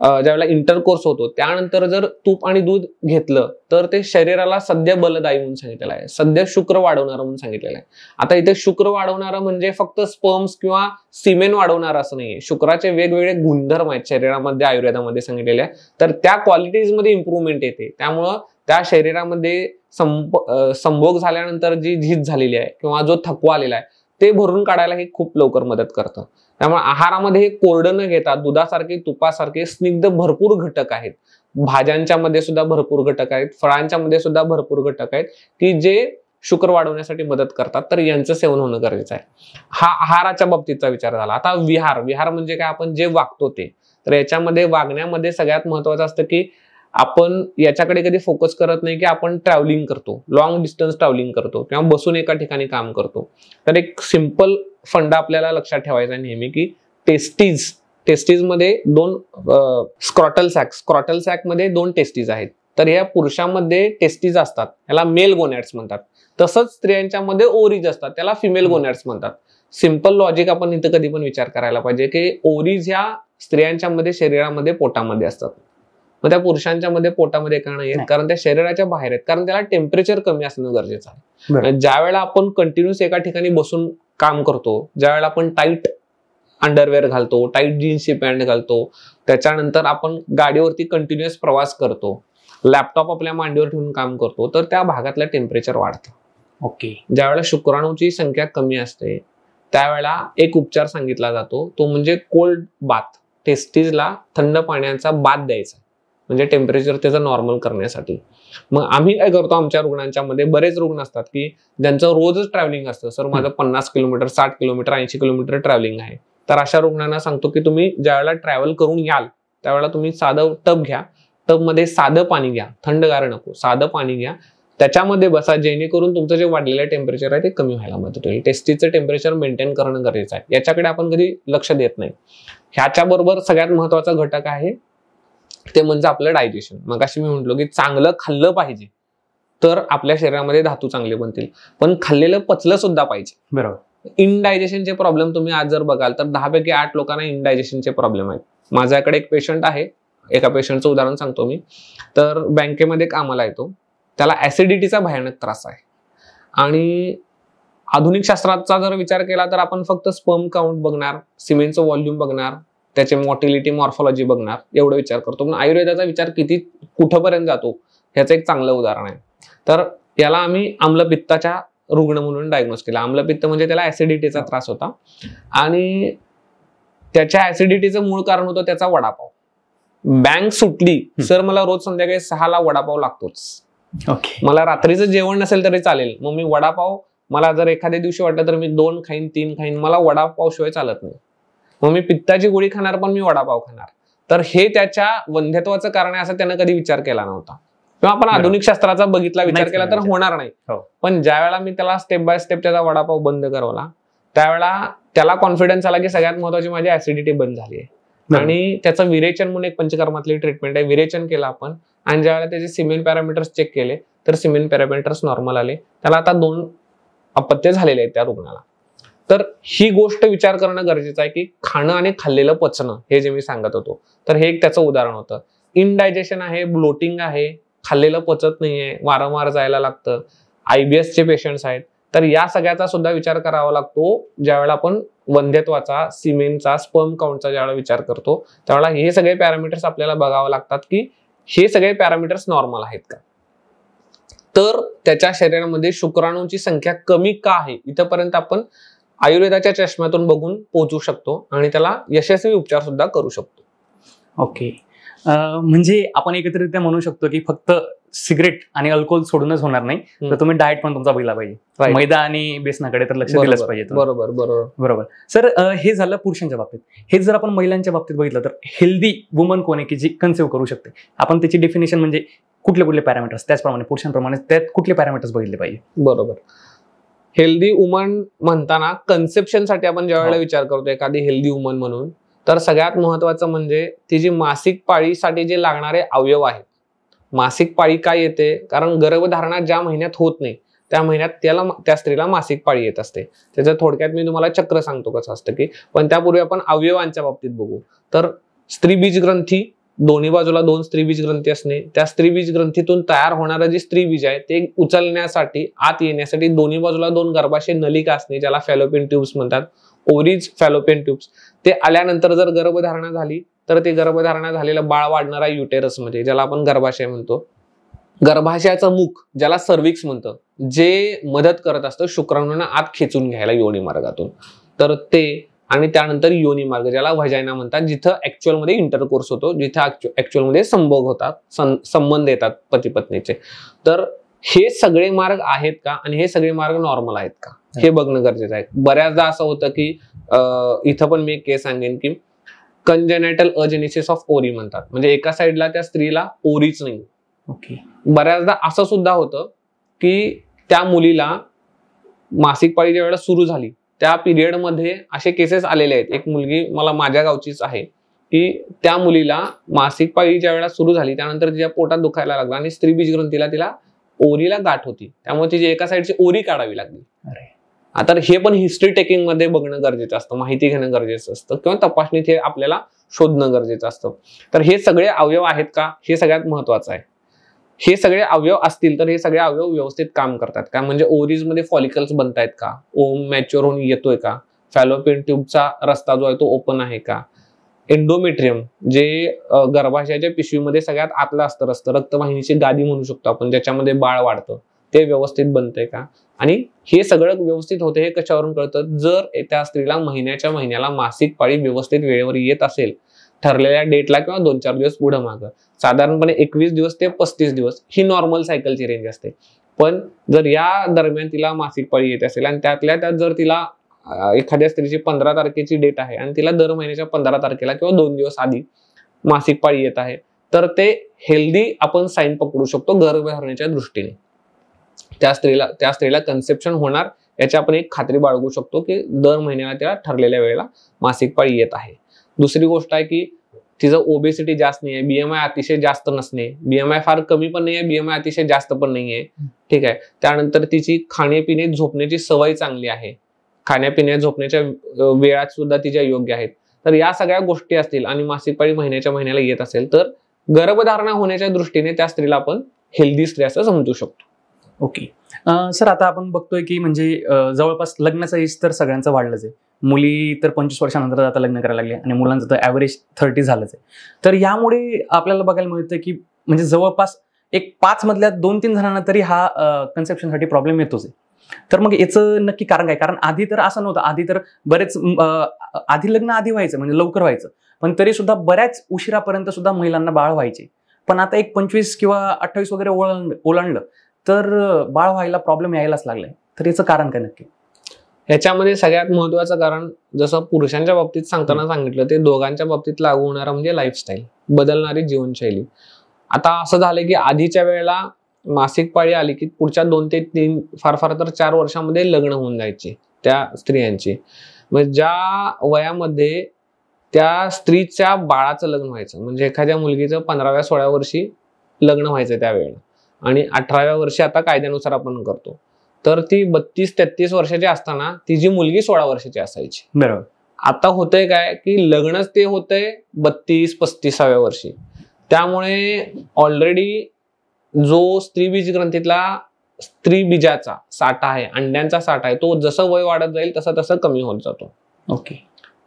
ज्यावेळेला इंटरकोर्स होतो, त्यानंतर जर तूप आणि दूध घेतलं तर ते शरीराला सध्या बलदायी म्हणून सांगितलेलं आहे, सध्या शुक्र वाढवणारं म्हणून सांगितलेलं आहे. आता इथे शुक्र वाढवणारं म्हणजे फक्त स्पर्म्स किंवा सिमेन वाढवणारं असं नाहीये, शुक्राचे वेगवेगळे गुणधर्म आहेत शरीरामध्ये आयुर्वेदामध्ये सांगितलेले आहे. तर त्या क्वालिटीज मध्ये इम्प्रूव्हमेंट येते, त्यामुळं त्या शरीरामध्ये संभोग झाल्यानंतर जी झीज झालेली आहे किंवा जो थकवा आलेला आहे ते भरून काढायला हे खूप लवकर मदत करतं. त्यामुळे आहारामध्ये हे कोरडं न घेता दुधासारखे, तुपासारखे स्निग्ध भरपूर घटक आहेत. भाज्यांच्या मध्ये सुद्धा भरपूर घटक आहेत, फळांच्या मध्ये सुद्धा भरपूर घटक आहेत की जे शुक्र वाढवण्यासाठी मदत करतात. तर यांचं सेवन होणं गरजेचं आहे. हा आहाराच्या बाबतीतचा विचार झाला. आता विहार म्हणजे काय, आपण जे वागतो ते. तर याच्यामध्ये वागण्यामध्ये सगळ्यात महत्वाचं असतं की आपण याच्याकडे कधी फोकस करत नाही की आपण ट्रॅव्हलिंग करतो, लॉंग डिस्टन्स ट्रॅव्हलिंग करतो किंवा बसून एका ठिकाणी काम करतो. तर एक सिंपल फंडा आपल्याला लक्षात ठेवायचा नेहमी की टेस्टीज मध्ये दोन स्क्रॉटल सॅक मध्ये दोन टेस्टीज आहेत. तर या पुरुषांमध्ये टेस्टीज असतात, याला मेल गोनॅड्स म्हणतात. तसंच स्त्रियांच्या मध्ये ओव्हरीज असतात, त्याला फिमेल गोनॅड्स म्हणतात. सिंपल लॉजिक आपण इथं कधी पण विचार करायला पाहिजे की ओव्हरीज ह्या स्त्रियांच्या मध्ये शरीरामध्ये पोटामध्ये असतात, मग त्या पुरुषांच्या मध्ये पोटामध्ये का नाही आहेत, कारण त्या शरीराच्या बाहेर आहेत, कारण त्याला टेम्परेचर कमी असणं गरजेचं आहे. ज्या वेळेला आपण कंटिन्युअस एका ठिकाणी बसून काम करतो, ज्या वेळेला आपण टाईट अंडरवेअर घालतो, टाईट जीन्सची पॅन्ट घालतो, त्याच्यानंतर आपण गाडीवरती कंटिन्युअस प्रवास करतो, लॅपटॉप आपल्या मांडीवर ठेवून काम करतो, तर त्या भागातलं टेम्परेचर वाढतं. ओके. ज्या वेळेला शुक्राणूची संख्या कमी असते त्यावेळेला एक उपचार सांगितला जातो, तो म्हणजे कोल्ड बाथ. टेस्टीजला थंड पाण्याचा बाथ द्यायचा, म्हणजे टेम्परेचर त्याचं नॉर्मल करण्यासाठी. मग आम्ही काय करतो, आमच्या रुग्णांच्या मध्ये बरेच रुग्ण असतात की ज्यांचं रोजच ट्रॅव्हलिंग असतं, सर माझं 50 किलोमीटर, 60 किलोमीटर, 80 किलोमीटर ट्रॅव्हलिंग आहे. तर अशा रुग्णांना सांगतो की तुम्ही ज्यावेळेला ट्रॅव्हल करून याल त्यावेळेला तुम्ही साधं टब घ्या, टब मध्ये साधं पाणी घ्या, थंडगार नको, साधं पाणी घ्या, त्याच्यामध्ये बसा, जेणेकरून तुमचं जे वाढलेलं टेम्परेचर आहे ते कमी व्हायला मदत होईल. टेस्टीचं टेम्परेचर मेंटेन करणं गरजेचं आहे, याच्याकडे आपण कधी लक्ष देत नाही. ह्याच्या बरोबर सगळ्यात महत्वाचा घटक आहे ते म्हणजे आपलं डायजेशन. मगाशी मी म्हटलो की चांगलं खाल्लं पाहिजे तर आपल्या शरीरामध्ये धातू चांगले बनतील, पण खाल्लेलं पचलं सुद्धा पाहिजे. बरोबर. इनडायजेशनचे प्रॉब्लेम तुम्ही आज जर बघाल तर 10पैकी 8 लोकांना इनडायजेशनचे प्रॉब्लेम आहेत. माझ्याकडे एक पेशंट आहे, एका पेशंटचं उदाहरण सांगतो मी. तर बँकेमध्ये कामाला येतो, त्याला ऍसिडिटीचा भयानक त्रास आहे. आणि आधुनिक शास्त्राचा जर विचार केला तर आपण फक्त स्पर्म काउंट बघणार, सिमेंटचं व्हॉल्यूम बघणार, त्याचे मॉर्टिलिटी मॉर्फॉलॉजी बघणार, एवढा विचार करतो. पण आयुर्वेदाचा विचार किती कुठंपर्यंत जातो ह्याचं एक चांगलं उदाहरण आहे. तर याला आम्ही आम्लपित्ताच्या रुग्ण म्हणून डायग्नोज केला. आम्लपित्त म्हणजे त्याला ऍसिडिटीचा त्रास होता आणि त्याच्या ऍसिडिटीचं मूळ कारण होतं त्याचा वडापाव. बँक सुटली, सर मला रोज संध्याकाळी 6ला वडापाव लागतोच. मला रात्रीचं जेवण नसेल तरी चालेल, मग मी वडापाव, मला जर एखाद्या दिवशी वाटलं तर मी 2 खाईन 3 खाईन, मला वडापाव शिवाय चालत नाही. मग मी पित्ताची गोळी खाणार पण मी वडापाव खाणार. तर हे त्याच्या वंध्यत्वाचं कारण आहे असं त्यानं कधी विचार केला नव्हता. किंवा आपण आधुनिक शास्त्राचा विचार केला तर होणार नाही. पण ज्या वेळेला मी त्याला स्टेप बाय स्टेप त्याचा वडापाव बंद करवला, त्यावेळेला त्याला कॉन्फिडन्स आला की सगळ्यात महत्वाची माझी ऍसिडिटी बंद झाली आहे. आणि त्याचं विरेचन म्हणून एक पंचकर्मातली ट्रीटमेंट आहे, विरेचन केलं आपण. आणि ज्यावेळेला त्याचे सिमेन पॅरामीटर्स चेक केले तर सिमेन पॅरामीटर्स नॉर्मल आले. त्याला आता 2 अपत्य झालेले आहेत त्या रुग्णाला. तर ही गोष्ट विचार करणं गरजेचं आहे की खाणं आणि खाल्लेलं पचणं, हे जे मी सांगत होतो, तर हे एक त्याचं उदाहरण होतं. इनडायजेशन आहे, ब्लोटिंग आहे, खाल्लेलं पचत नाहीये, वारंवार जायला लागतं, IBS चे पेशंट्स आहेत. तर या सगळ्याचा सुद्धा विचार करावा लागतो ज्यावेळेला आपण वंध्यत्वाचा, सिमेनचा, स्पर्म काउंटचा ज्यावेळेला विचार करतो, त्यावेळेला हे सगळे पॅरामीटर्स आपल्याला बघावं लागतात की हे सगळे पॅरामीटर्स नॉर्मल आहेत का. तर त्याच्या शरीरामध्ये शुक्राणूंची संख्या कमी का आहे इथपर्यंत आपण आयुर्वेदाच्या चष्म्यातून बघून पोहोचू शकतो आणि त्याला यशस्वी उपचार सुद्धा करू शकतो. ओके, म्हणजे आपण एकत्रितरित्या म्हणू शकतो की फक्त सिगरेट आणि अल्कोहोल सोडूनच होणार नाही, तर तुम्ही डाएट पण तुमचा बघितला पाहिजे. मैदा आणि बेसनाकडे तर लक्ष दिलंच पाहिजे. बरोबर बरोबर बरोबर. सर, हे झालं पुरुषांच्या बाबतीत. हेच जर आपण महिलांच्या बाबतीत बघितलं तर हेल्दी वुमन कोण आहे की जी कन्सिव्ह करू शकते, आपण त्याची डेफिनेशन म्हणजे कुठले कुठले पॅरामीटर्स, त्याचप्रमाणे पुरुषांप्रमाणे त्यात कुठले पॅरामीटर्स बघितले पाहिजे. बरोबर. हेल्दी वुमन म्हणताना कन्सेप्शनसाठी आपण ज्या वेळेला विचार करतो एखादी हेल्दी वुमन म्हणून, तर सगळ्यात महत्वाचं म्हणजे तिची मासिक पाळीसाठी जे लागणारे अवयव आहेत. मासिक पाळी काय येते, कारण गर्भधारणा ज्या महिन्यात होत नाही त्या महिन्यात त्या स्त्रीला मासिक पाळी येत असते. त्याचं थोडक्यात मी तुम्हाला चक्र सांगतो कसं असतं की, पण त्यापूर्वी आपण अवयवांच्या बाबतीत बघू. तर स्त्रीबीज ग्रंथी, दोन्ही बाजूला 2 स्त्रीबीज ग्रंथी असणे, त्या स्त्रीबीज ग्रंथीतून तयार होणारं जे स्त्रीबीज आहे ते उचलण्यासाठी, आत येण्यासाठी दोन्ही बाजूला 2 गर्भाशय नलिका असणे, ज्याला फॅलोपियन ट्यूब्स म्हणतात, ओव्हरीज, फॅलोपियन ट्यूब्स. ते आल्यानंतर जर गर्भधारणा झाली तर ते गर्भधारणा झालेलं बाळ वाढणारा युटेरस मध्ये, ज्याला आपण गर्भाशय म्हणतो. गर्भाशयाचं मुख, ज्याला सर्व्हिक्स म्हणतं, जे मदत करत असतं शुक्राणूंना आत खेचून घ्यायला योनी मार्गातून, तर ते. आणि त्यानंतर योनी मार्ग, ज्याला व्हाजायना म्हणतात, जिथं ऍक्च्युअल मध्ये इंटरकोर्स होतो, जिथं ऍक्च्युअल मध्ये संभोग होतात, संबंध येतात पती पत्नीचे. तर हे सगळे मार्ग आहेत का आणि हे सगळे मार्ग नॉर्मल आहेत का हे बघणं गरजेचं आहे. बऱ्याचदा असं होतं की इथं पण मी एक केस सांगेन की कंजेनायटल अजेनेसिस ऑफ ओरी म्हणतात, म्हणजे एका साईडला त्या स्त्रीला ओरीच नाही. ओके. बऱ्याचदा असं सुद्धा होतं की त्या मुलीला मासिक पाळी ज्या वेळेला सुरू झाली त्या पिरियड मध्ये असे केसेस आलेले आहेत. एक मुलगी मला माझ्या गावचीच आहे की त्या मुलीला मासिक पाळी ज्या वेळेला सुरू झाली त्यानंतर तिच्या पोटात दुखायला लागला आणि स्त्रीबीज ग्रंथीला तिला ओरीला गाठ होती, त्यामुळे तिची एका साईडची ओरी काढावी लागली. आता हे पण हिस्ट्री टेकिंग मध्ये बघणं गरजेचं असतं, माहिती घेणं गरजेचं असतं, किंवा तपासणीत हे आपल्याला शोधणं गरजेचं असतं. तर हे सगळे अवयव आहेत का हे सगळ्यात महत्वाचं आहे. हे सगळे अवयव असतील तर हे सगळे अवयव व्यवस्थित काम करतात का, म्हणजे ओव्हरीज मध्ये फॉलिकल्स बनतायत का, ओम मॅच्युअर होऊन येतोय का, फॅलोपियन ट्यूबचा रस्ता जो आहे तो ओपन आहे का, एंडोमेट्रियम जे गर्भाशयाच्या पिशवीमध्ये सगळ्यात आतलं असतं रस्तं, रक्तवाहिनीची गादी म्हणू शकतो आपण, ज्याच्यामध्ये बाळ वाढतं, ते व्यवस्थित बनतंय का. आणि हे सगळं व्यवस्थित होते हे कशावरून कळतं, जर त्या स्त्रीला महिन्याला मासिक पाळी व्यवस्थित वेळेवर येत असेल, ठरलेल्या डेटला किंवा 2-4 दिवस पुढे मागं, साधारणपणे 21 दिवस ते 35 दिवस ही नॉर्मल सायकलची रेंज असते. पण जर या दरम्यान तिला मासिक पाळी येत असेल आणि त्यातल्या त्यात जर तिला एखाद्या स्त्रीची 15 तारखेची डेट आहे आणि तिला दर महिन्याच्या 15 तारखेला किंवा 2 दिवस आधी मासिक पाळी येत आहे, तर ते हेल्दी आपण साईन पकडू शकतो गर्भधारणेच्या दृष्टीने. त्या स्त्रीला कन्सेप्शन होणार याची आपण एक खात्री बाळगू शकतो की दर महिन्याला तिला ठरलेल्या वेळेला मासिक पाळी येत आहे. दुसरी गोष्ट आहे की तिचं ओबेसिटी जास्त नाहीये, BMI अतिशय जास्त नसणे, BMI फार कमी पण नाहीये, BMI अतिशय जास्त पण नाहीये, ठीक आहे. त्यानंतर तिची खाण्यापिणे झोपण्याची सवय चांगली आहे, खाण्यापिण्या झोपण्याच्या वेळात सुद्धा तिच्या योग्य आहेत, तर या सगळ्या गोष्टी असतील आणि मासिक पाळी महिन्याच्या महिन्याला येत असेल तर गर्भधारणा होण्याच्या दृष्टीने त्या स्त्रीला आपण हेल्दी स्त्री असं समजू शकतो. ओके सर, आता आपण बघतोय की म्हणजे जवळपास लग्नाचा एज तर सगळ्यांचं वाढलंच आहे. मुली तर 25 वर्षानंतर आता लग्न करायला लागले आणि मुलांचं तर ॲव्हरेज 30 झालंच आहे. तर यामुळे आपल्याला बघायला मिळतं की म्हणजे जवळपास एक 5 मधल्या 2-3 जणांना तरी हा कन्सेप्शनसाठी प्रॉब्लेम येतोच आहे. तर मग याचं नक्की कारण काय? कारण आधी तर असं नव्हतं. आधी तर बरेच आधी लग्न आधी व्हायचं म्हणजे लवकर व्हायचं, पण तरी सुद्धा बऱ्याच उशिरापर्यंत सुद्धा महिलांना बाळ व्हायचे. पण आता एक 25 किंवा 28 वगैरे ओलांडलं तर बाळ व्हायला प्रॉब्लेम यायलाच लागलाय. तर याचं कारण काय नक्की? ह्याच्यामध्ये सगळ्यात महत्वाचं कारण जसं पुरुषांच्या बाबतीत सांगताना सांगितलं ते दोघांच्या बाबतीत लागू होणारा म्हणजे लाईफस्टाईल, बदलणारी जीवनशैली. आता असं झालंय की आधीच्या वेळेला मासिक पाळी आली की पुढच्या 2 ते 3 फार फार तर 4 वर्षामध्ये लग्न होऊन जायचे त्या स्त्रियांची. म्हणजे ज्या वयामध्ये त्या स्त्रीच्या बाळाचं लग्न व्हायचं, म्हणजे एखाद्या मुलगीचं 15व्या-16व्या वर्षी लग्न व्हायचं त्यावेळेला, आणि 18व्या वर्षी आता कायद्यानुसार आपण करतो, तर ती 32-33 वर्षाची असताना तिची मुलगी 16 वर्षाची असायची. बरोबर. आता होतंय काय की लग्नच ते होतंय 32-35व्या वर्षी. त्यामुळे ऑलरेडी जो स्त्रीबीज ग्रंथीतला स्त्रीबीजाचा साठा आहे, अंड्यांचा साठा आहे, तो जसं वय वाढत जाईल तसं तसं कमी होत जातो. ओके.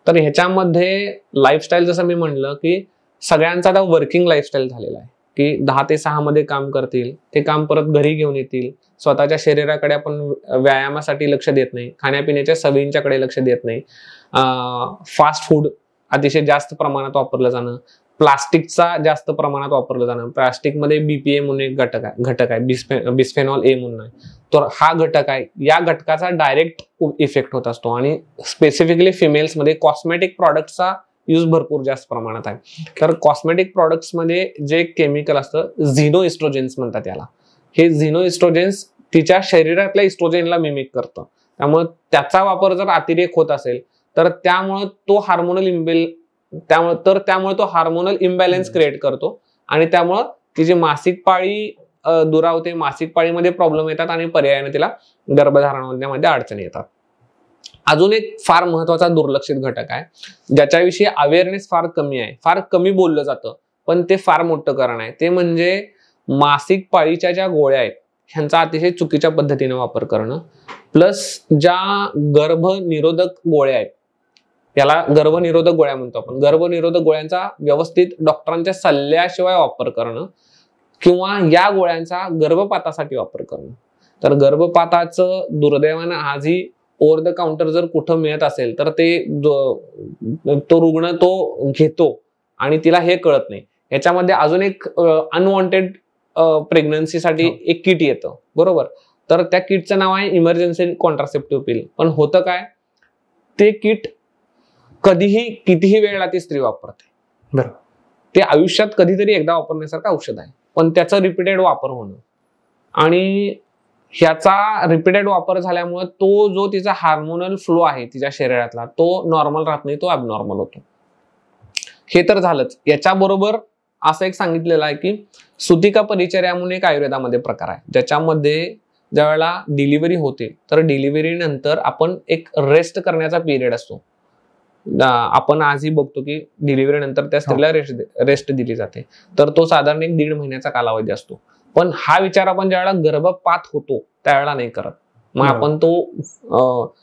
तर ह्याच्यामध्ये लाईफस्टाईल जसं मी म्हणलं की सगळ्यांचा आता वर्किंग लाईफस्टाईल झालेला आहे की 10 ते 6 मध्ये काम करतील, ते काम परत घरी घेऊन येतील, स्वतःच्या शरीराकडे आपण व्यायामासाठी लक्ष देत नाही, खाण्यापिण्याच्या सवयींच्याकडे लक्ष देत नाही, फास्ट फूड अतिशय जास्त प्रमाणात वापरलं जाणं, प्लास्टिकचा जास्त प्रमाणात वापरलं जाणं. प्लास्टिकमध्ये BPA म्हणून एक घटक आहे, बिस्फेनॉल ए म्हणून आहे, तर हा घटक आहे. या घटकाचा डायरेक्ट इफेक्ट होत असतो आणि स्पेसिफिकली फिमेल्समध्ये कॉस्मेटिक प्रॉडक्टचा यूज भरपूर जास्त प्रमाणात आहे. तर कॉस्मेटिक प्रॉडक्ट्समध्ये जे केमिकल असतं झिनो इस्ट्रोजेन्स म्हणतात त्याला, हे झिनो इस्ट्रोजेन्स तिच्या शरीरातल्या इस्ट्रोजेनला मिमिक करतं. त्यामुळे त्याचा वापर जर अतिरेक होत असेल तर त्यामुळे तो हार्मोनल इम्बॅलन्स क्रिएट करतो आणि त्यामुळं तिची मासिक पाळी दुरावते, मासिक पाळीमध्ये प्रॉब्लेम येतात आणि पर्यायाने तिला गर्भधारण होण्यामध्ये अडचणी येतात. अजून एक फार महत्वाचा दुर्लक्षित घटक आहे ज्याच्याविषयी अवेअरनेस फार कमी आहे, फार कमी बोललं जातं, पण ते फार मोठं कारण आहे. ते म्हणजे मासिक पाळीच्या ज्या गोळ्या आहेत ह्यांचा अतिशय चुकीच्या पद्धतीने वापर करणं, प्लस ज्या गर्भनिरोधक गोळ्या आहेत, याला गर्भनिरोधक गोळ्या म्हणतो आपण, गर्भनिरोधक गोळ्यांचा व्यवस्थित डॉक्टरांच्या सल्ल्याशिवाय वापर करणं किंवा या गोळ्यांचा गर्भपातासाठी वापर करणं. तर गर्भपाताचं दुर्दैवानं आजही ओव्हर द काउंटर जर कुठं मिळत असेल तर ते तो रुग्ण तो घेतो आणि तिला हे कळत नाही. याच्यामध्ये अजून एक अनवॉन्टेड प्रेग्नन्सीसाठी एक किट येतं, बरोबर. तर त्या किटचं नाव आहे इमर्जन्सी कॉन्ट्रासेप्टिव्ह पिल. पण होतं काय, ते किट कधीही कितीही वेळेला ती स्त्री वापरते, बरोबर. ते आयुष्यात कधीतरी एकदा वापरण्यासारखं औषध आहे, पण त्याचा रिपीटेड वापर होणं आणि ह्याचा रिपीटेड वापर झाल्यामुळे तो जो तिचा हार्मोनल फ्लो आहे तिच्या शरीरातला तो नॉर्मल राहत नाही, तो ॲबनॉर्मल होतो. हे तर झालंच. याच्याबरोबर असं एक सांगितलेलं आहे की सुतिका परिचर्या म्हणून एक आयुर्वेदामध्ये प्रकार आहे ज्याच्यामध्ये ज्यावेळेला डिलिव्हरी होते तर डिलिव्हरी नंतर आपण एक रेस्ट करण्याचा पिरियड असतो. आपण आजही बघतो की डिलिव्हरी नंतर त्या स्त्रीला रेस्ट दिली जाते, तर तो साधारण 1-1.5 महिन्याचा कालावधी असतो. पण हा विचार आपण ज्यावेळेला गर्भपात होतो त्यावेळेला नाही करत. मग आपण तो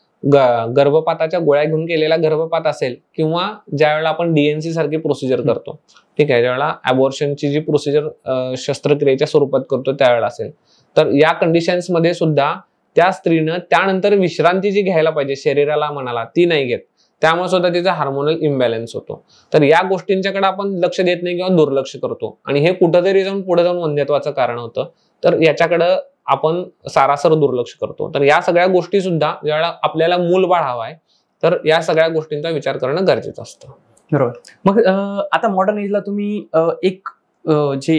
गर्भपाताच्या गोळ्या घेऊन केलेला गर्भपात असेल किंवा ज्यावेळेला आपण DNC सारखी प्रोसिजर करतो, ठीक आहे, ज्यावेळेला अबॉर्शनची जी प्रोसिजर शस्त्रक्रियेच्या स्वरूपात करतो त्यावेळेला असेल, तर या कंडिशन्स मध्ये सुद्धा त्या स्त्रीनं त्यानंतर विश्रांती जी घ्यायला पाहिजे शरीराला मनाला ती नाही घेत, त्यामुळे सुद्धा तिचा हार्मोनल इम्बॅलन्स होतो. तर या गोष्टींच्याकडे आपण लक्ष देत नाही किंवा दुर्लक्ष करतो आणि हे कुठेतरी जाऊन पुढे जाऊन वंध्यत्वाचं कारण होतं. तर याच्याकडं आपण सारासर दुर्लक्ष करतो. तर या सगळ्या गोष्टी सुद्धा ज्यावेळेला आपल्याला मूलबाळ हवं आहे तर या सगळ्या गोष्टींचा विचार करणं गरजेचं असतं. बरोबर. मग आता मॉडर्न एजला तुम्ही एक जे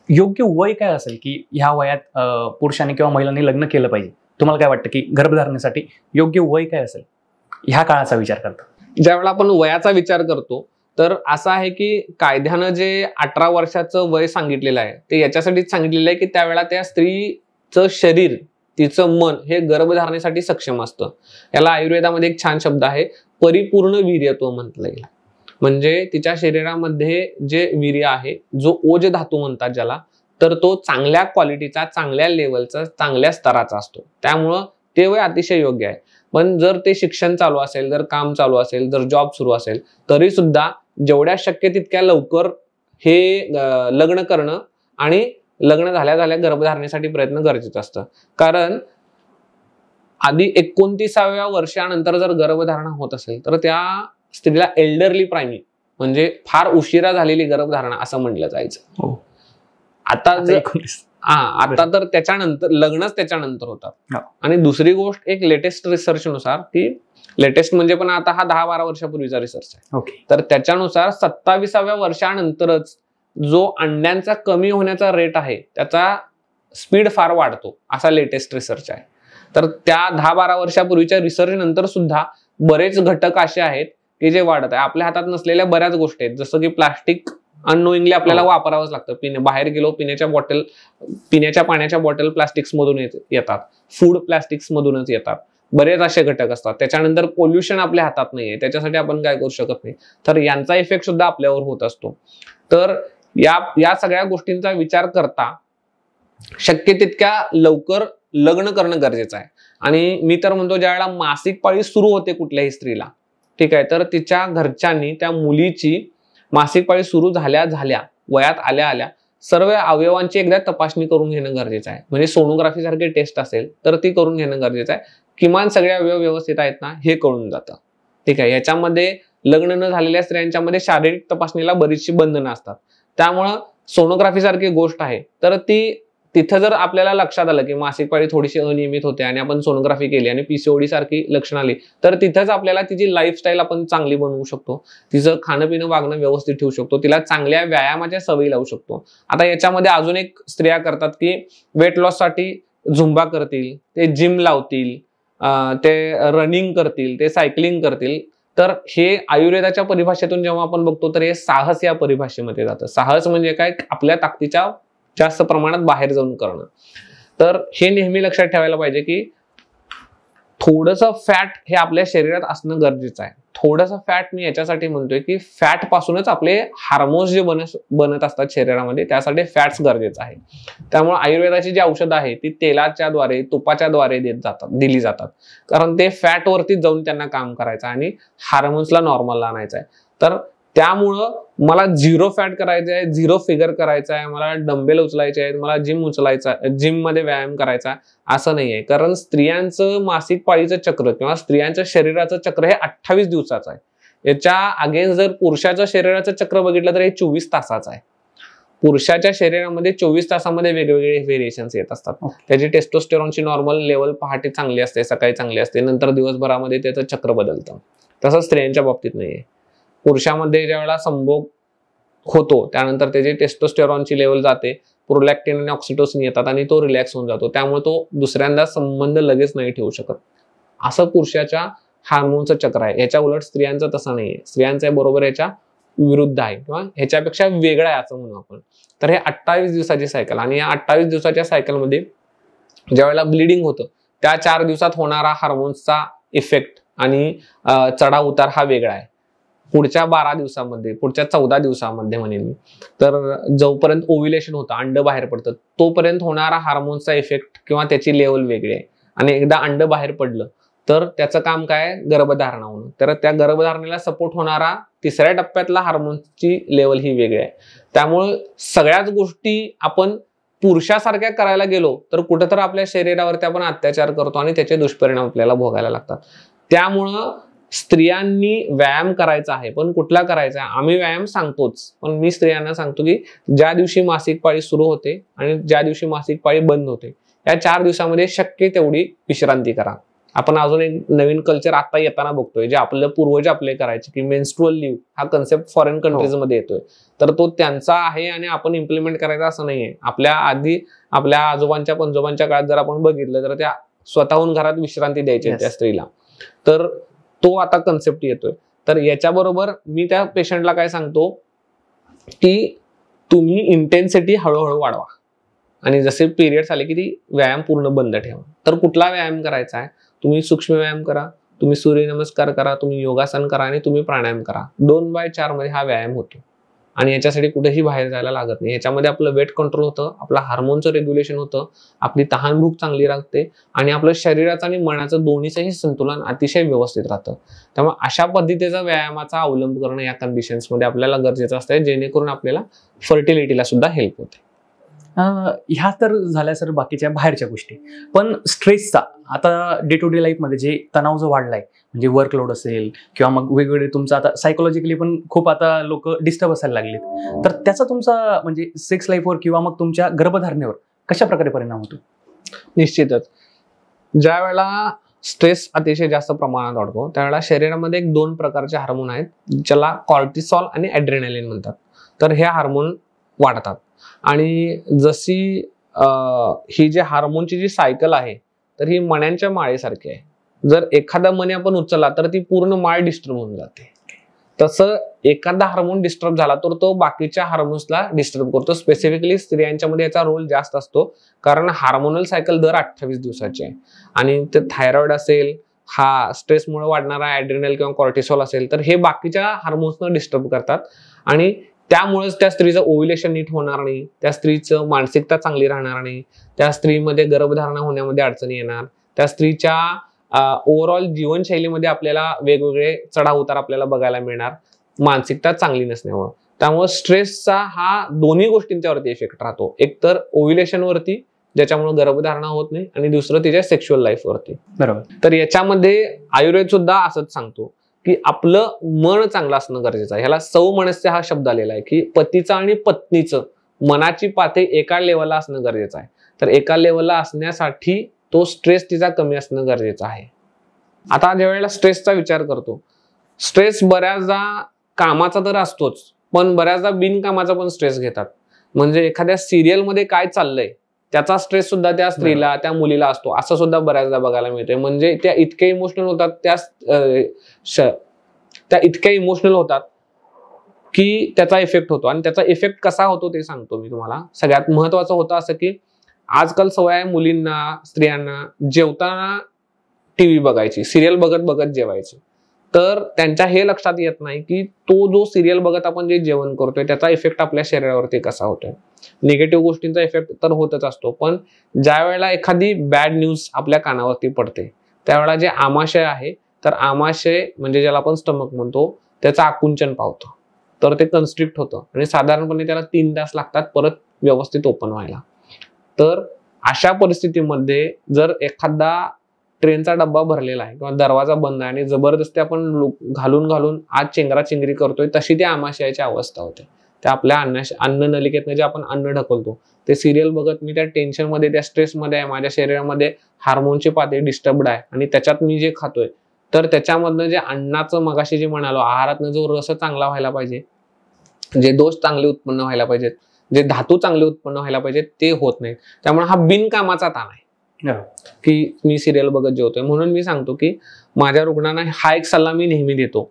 योग्य वय काय असेल की ह्या वयात पुरुषांनी किंवा महिलांनी लग्न केलं पाहिजे, तुम्हाला काय वाटतं की गर्भधारणेसाठी योग्य वय काय असेल ह्या काळाचा विचार करता? ज्यावेळेला आपण वयाचा विचार करतो तर असं आहे की कायद्यानं जे 18 वर्षाचं वय सांगितलेलं आहे ते याच्यासाठीच सांगितलेलं आहे की त्यावेळेला त्या स्त्रीचं शरीर तिचं मन हे गर्भधारणेसाठी सक्षम असतं. याला आयुर्वेदामध्ये एक छान शब्द आहे, परिपूर्ण वीर्यत्व म्हटलं येईल. म्हणजे तिच्या शरीरामध्ये जे वीर्य आहे, जो ओज धातू म्हणतात ज्याला, तर तो चांगल्या क्वालिटीचा, चांगल्या लेवलचा, चांगल्या स्तराचा असतो. त्यामुळं ते वय अतिशय योग्य आहे. पण जर ते शिक्षण चालू असेल, जर काम चालू असेल, जर जॉब सुरू असेल, तरी सुद्धा जेवढ्या शक्य तितक्या लवकर हे लग्न करणं आणि लग्न झाल्या झाल्या गर्भधारणेसाठी प्रयत्न गरजेचं असतं. कारण आधी 29व्या वर्षानंतर जर गर्भधारणा होत असेल तर त्या स्त्रीला एल्डरली प्रायमी म्हणजे फार उशिरा झालेली गर्भधारणा असं म्हटलं जायचं. आता आता तर त्याच्यानंतर लग्नच त्याच्यानंतर होतात. आणि दुसरी गोष्ट, एक लेटेस्ट रिसर्च नुसार, की लेटेस्ट म्हणजे पण आता हा 10-12 वर्षापूर्वीचा रिसर्च आहे, तर त्याच्यानुसार 27व्या वर्षानंतरच जो अंड्यांचा कमी होण्याचा रेट आहे त्याचा स्पीड फार वाढतो, असा लेटेस्ट रिसर्च आहे. तर त्या 10-12 वर्षापूर्वीच्या रिसर्च नंतर सुद्धा बरेच घटक असे आहेत की जे वाढत आहे. आपल्या हातात नसलेल्या बऱ्याच गोष्टी आहेत, जसं की प्लास्टिक अननोईंगली आपल्याला वापरावंच लागतं. बाहेर गेलो, पिण्याच्या पाण्याच्या बॉटल प्लास्टिक्स मधून येतात, फूड प्लास्टिक्स मधूनच येतात, बरेच असे घटक असतात. त्याच्यानंतर पोल्युशन आपल्या हातात नाहीये, त्याच्यासाठी आपण काय करू शकत नाही. तर यांचा इफेक्ट सुद्धा आपल्यावर होत असतो. तर या सगळ्या गोष्टींचा विचार करता शक्य तितक्या लवकर लग्न करणं गरजेचं आहे. आणि मी तर म्हणतो, ज्या वेळेला मासिक पाळी सुरू होते कुठल्याही स्त्रीला, ठीक आहे, तर तिच्या घरच्यांनी त्या मुलीची मासिक पाळी सुरू झाल्या वयात आल्या सर्व अवयवांची एकदा तपासणी करून घेणं गरजेचं आहे. म्हणजे सोनोग्राफी सारखी टेस्ट असेल तर ती करून घेणं गरजेचं आहे. किमान सगळे अवयव व्यवस्थित आहेत ना हे कळून जातं. ठीक आहे. याच्यामध्ये लग्न न झालेल्या स्त्रियांच्या मध्ये शारीरिक तपासणीला बरीचशी बंधनं असतात. त्यामुळं सोनोग्राफी सारखी गोष्ट आहे तर ती तिथं जर आपल्याला लक्षात आलं की मासिक पाळी थोडीशी अनियमित होते आणि आपण सोनोग्राफी केली आणि पीसीओडी सारखी लक्षणं आली, तर तिथंच आपल्याला तिची लाईफस्टाईल आपण चांगली बनवू शकतो, तिचं खाणं पिणं वागणं व्यवस्थित ठेवू शकतो, तिला चांगल्या व्यायामाच्या सवयी लावू शकतो. आता याच्यामध्ये अजून एक स्त्रिया करतात की वेट लॉस साठी झुंबा करतील, ते जिम लावतील, ते रनिंग करतील, ते सायकलिंग करतील. तर हे आयुर्वेदाच्या परिभाषेतून जेव्हा आपण बघतो तर हे साहस या परिभाषेमध्ये जातं. साहस म्हणजे काय, आपल्या ताकदीच्या जास्त प्रमाणात बाहेर जाऊन करणं. तर हे नेहमी लक्षात ठेवायला पाहिजे की थोडंसं फॅट हे आपल्या शरीरात असणं गरजेचं आहे. थोडंसं फॅट मी याच्यासाठी म्हणतोय की फॅट पासूनच आपले हार्मोन्स जे बनत असतात शरीरामध्ये, त्यासाठी फॅट्स गरजेचं आहे. त्यामुळे आयुर्वेदाची जी औषधं आहे ती तेलाच्या द्वारे, तुपाच्या द्वारे दिली जातात, कारण ते फॅट वरती जाऊन त्यांना काम करायचं आणि हार्मोन्सला नॉर्मलला आणायचं आहे. तर त्यामुळं मला 0 फॅट करायचं आहे, 0 फिगर करायचा आहे, मला डंबेल उचलायचे आहेत, मला जिम मध्ये व्यायाम करायचा, असं नाहीये. कारण स्त्रियांचं मासिक पाळीचं चक्र किंवा स्त्रियांच्या शरीराचं चक्र हे 28 दिवसाचं आहे. याच्या अगेन्स्ट जर पुरुषाचं शरीराचं चक्र बघितलं तर हे 24 तासाचं आहे. पुरुषाच्या शरीरामध्ये 24 तासामध्ये वेगवेगळे व्हेरिएशन्स येत असतात. त्याची टेस्टोस्टेरॉनची नॉर्मल लेवल पहाटे चांगली असते, सकाळी चांगली असते, नंतर दिवसभरामध्ये त्याचं चक्र बदलतं. तसं स्त्रियांच्या बाबतीत नाहीये. पुरुषामध्ये ज्या वेळेला संभोग होतो त्यानंतर त्याची टेस्टोस्टेरॉनची लेवल जाते, प्रोलॅक्टिन आणि ऑक्सिटोसिन येतात आणि तो रिलॅक्स होऊन जातो. त्यामुळे तो दुसऱ्यांदा संबंध लगेच नाही ठेवू शकत. असं पुरुषाच्या हार्मोनचं चक्र आहे. याच्या उलट स्त्रियांचं तसं नाहीये. स्त्रियांचं बरोबर याच्या विरुद्ध आहे किंवा ह्याच्यापेक्षा वेगळं आहे असं म्हणू आपण. तर हे 28 दिवसाची सायकल, आणि या 28 दिवसाच्या सायकलमध्ये ज्या वेळेला ब्लिडिंग होतं त्या 4 दिवसात होणारा हार्मोन्सचा इफेक्ट आणि चढाव उतार हा वेगळा आहे. पुढच्या 12 दिवसामध्ये, पुढच्या 14 दिवसामध्ये म्हणेन मी, तर जोपर्यंत ओव्युलेशन होतं, अंड बाहेर पडतं, तोपर्यंत होणारा हार्मोन्सचा इफेक्ट किंवा त्याची लेवल वेगळी आहे. आणि एकदा अंड बाहेर पडलं तर त्याचं काम काय, गर्भधारणा होणं. तर त्या गर्भधारणेला सपोर्ट होणारा 3ऱ्या टप्प्यातला हार्मोन्सची लेवल ही वेगळी आहे. त्यामुळे सगळ्याच गोष्टी आपण पुरुषासारख्या करायला गेलो तर कुठेतरी आपल्या शरीरावरती आपण अत्याचार करतो आणि त्याचे दुष्परिणाम आपल्याला भोगायला लागतात. त्यामुळं स्त्रियांनी व्यायाम करायचा आहे, पण कुठला करायचा आहे, आम्ही व्यायाम सांगतोच, पण मी स्त्रियांना सांगतो की ज्या दिवशी मासिक पाळी सुरू होते आणि ज्या दिवशी मासिक पाळी बंद होते या 4 दिवसामध्ये शक्य तेवढी विश्रांती करा. आपण अजून एक नवीन कल्चर आता येताना बघतोय, जे आपले पूर्वज आपले करायचे, की मेन्स्ट्रुअल लीव्ह हा कन्सेप्ट फॉरेन कंट्रीज मध्ये येतोय. तर तो त्यांचा आहे आणि आपण इम्प्लिमेंट करायचा असं नाहीये. आपल्या आजोबांच्या पंजोबांच्या काळात जर आपण बघितलं तर त्या स्वतःहून घरात विश्रांती द्यायची त्या स्त्रीला. तर तो आता कन्सेप्ट येतोय. तर याच्याबरोबर मी त्या पेशंटला काय सांगतो की तुम्ही इंटेन्सिटी हळूहळू वाढवा. आणि जसे पिरियड्स आले की ती व्यायाम पूर्ण बंद ठेवा. तर कुठला व्यायाम करायचा आहे? तुम्ही सूक्ष्म व्यायाम करा, तुम्ही सूर्यनमस्कार करा, तुम्ही योगासन करा आणि तुम्ही प्राणायाम करा. 2/4 मध्ये हा व्यायाम होतो आणि याच्यासाठी कुठेही बाहेर जायला लागत नाही. याच्यामध्ये आपलं वेट कंट्रोल होतं, आपलं हार्मोनचं रेग्युलेशन होतं, आपली तहान भूक चांगली राहते आणि आपलं शरीराचं आणि मनाचं दोन्हीचंही संतुलन अतिशय व्यवस्थित राहतं. त्यामुळे अशा पद्धतीचा व्यायामाचा अवलंब करणं या कंडिशन्समध्ये आपल्याला गरजेचं असतं, जेणेकरून आपल्याला फर्टिलिटीला सुद्धा हेल्प होते. ह्या तर झाल्या सर बाकीच्या बाहेरच्या गोष्टी. पण स्ट्रेसचा आता डे टू डे लाईफमध्ये जे तणाव जो वाढलाय, म्हणजे वर्कलोड असेल किंवा मग वेगवेगळे तुमचं आता सायकोलॉजिकली पण खूप आता लोक डिस्टर्ब असायला लागलेत, तर त्याचा तुमचा म्हणजे सेक्स लाईफवर किंवा मग तुमच्या गर्भधारणेवर कशा प्रकारे परिणाम होतो? निश्चितच ज्या वेळेला स्ट्रेस अतिशय जास्त प्रमाणात वाढतो त्यावेळेला शरीरामध्ये 2 प्रकारचे हार्मोन आहेत, ज्याला कॉर्टिसॉल आणि ॲड्रेनालिन म्हणतात. तर हे हार्मोन वाढतात आणि जशी ही जी हार्मोनची जी सायकल आहे तर ही मण्यांच्या माळेसारखी आहे. जर एखादा मणी आपण उचलला तर ती पूर्ण माळ डिस्टर्ब होऊन जाते. तसं एखादा हार्मोन डिस्टर्ब झाला तर तो बाकीच्या हार्मोन्सला डिस्टर्ब करतो. स्पेसिफिकली स्त्रियांच्या मध्ये याचा रोल जास्त असतो, कारण हार्मोनल सायकल दर 28 दिवसाची आहे आणि ते थायरॉइड असेल, हा स्ट्रेसमुळे वाढणारा ॲड्रिनल किंवा कॉर्टिसॉल असेल, तर हे बाकीच्या हार्मोन्सना डिस्टर्ब करतात आणि त्यामुळेच त्या स्त्रीचं ओव्युलेशन नीट होणार नाही, त्या स्त्रीचं मानसिकता चांगली राहणार नाही, त्या स्त्रीमध्ये गर्भधारणा होण्यामध्ये अडचणी येणार, त्या स्त्रीच्या ओव्हरऑल जीवनशैलीमध्ये आपल्याला वेगवेगळे चढाव उतार आपल्याला बघायला मिळणार, मानसिकता चांगली नसण्यामुळे. त्यामुळे स्ट्रेसचा हा दोन्ही गोष्टींच्यावरती इफेक्ट राहतो. एक तर ओव्युलेशन वरती, ज्याच्यामुळे गर्भधारणा होत नाही, आणि दुसरं तिच्या सेक्शुअल लाईफ वरती. बरोबर. तर याच्यामध्ये आयुर्वेद सुद्धा असंच सांगतो की आपलं मन चांगलं असणं गरजेचं आहे. ह्याला सौमनस्य हा शब्द आलेला आहे की पतीचं आणि पत्नीचं मनाची पातळी एका लेवलला असणं गरजेचं आहे. तर एका लेवलला असण्यासाठी तो स्ट्रेस तिचा कमी असणं गरजेचं आहे. आता ज्या वेळेला स्ट्रेसचा विचार करतो, स्ट्रेस बऱ्याचदा कामाचा तर असतोच, पण बऱ्याचदा बिनकामाचा पण स्ट्रेस घेतात. म्हणजे एखाद्या सिरियलमध्ये काय चाललंय त्याचा स्ट्रेस सुद्धा त्या स्त्रीला, त्या मुलीला असतो, असं सुद्धा बऱ्याचदा बघायला मिळतंय. म्हणजे त्या इतक्या इमोशनल होतात, त्या इतक्या इमोशनल होतात की त्याचा इफेक्ट होतो. आणि त्याचा इफेक्ट कसा होतो ते सांगतो मी तुम्हाला. सगळ्यात महत्वाचं होतं असं की आजकाल सवय आहे मुलींना, स्त्रियांना जेवताना टीव्ही बघायची, सिरियल बघत बघत जेवायची. तर त्यांच्या हे लक्षात येत नाही की तो जो सिरियल बघत आपण जे जेवण करतोय त्याचा इफेक्ट आपल्या शरीरावरती कसा होतोय. निगेटिव्ह गोष्टींचा इफेक्ट तर होतच असतो, पण ज्या वेळेला एखादी बॅड न्यूज आपल्या कानावरती पडते त्यावेळेला जे आमाशय आहे, तर आमाशय म्हणजे ज्याला आपण स्टमक म्हणतो, त्याचं आकुंचन पावतं, तर ते कन्स्ट्रिक्ट होतं आणि साधारणपणे त्याला 3 तास लागतात परत व्यवस्थित ओपन व्हायला. तर अशा परिस्थितीमध्ये जर एखादा ट्रेनचा डब्बा भरलेला आहे किंवा दरवाजा बंद आहे आणि जबरदस्ती आपण घालून आज चेंगराचेंगरी करतोय, तशी त्या आमाशयाची अवस्था होते. त्या आपल्या अन्न नलिकेतनं जे आपण अन्न ढकलतो, ते सिरियल बघत मी त्या टेन्शनमध्ये, त्या स्ट्रेसमध्ये आहे, माझ्या शरीरामध्ये हार्मोनची पातळी डिस्टर्बड आहे आणि त्याच्यात मी जे खातोय तर त्याच्यामधनं जे अन्नाचं मगाशी जे म्हणालो आहारातनं जो रस चांगला व्हायला पाहिजे, जे दोष चांगले उत्पन्न व्हायला पाहिजेत, जे धातू चांगले उत्पन्न व्हायला पाहिजेत, ते होत नाही. त्यामुळे हा बिनकामाचा ताण आहे की मी सिरियल बघत जेवतोय. म्हणून मी सांगतो की माझ्या रुग्णांना हा एक सल्ला मी नेहमी देतो,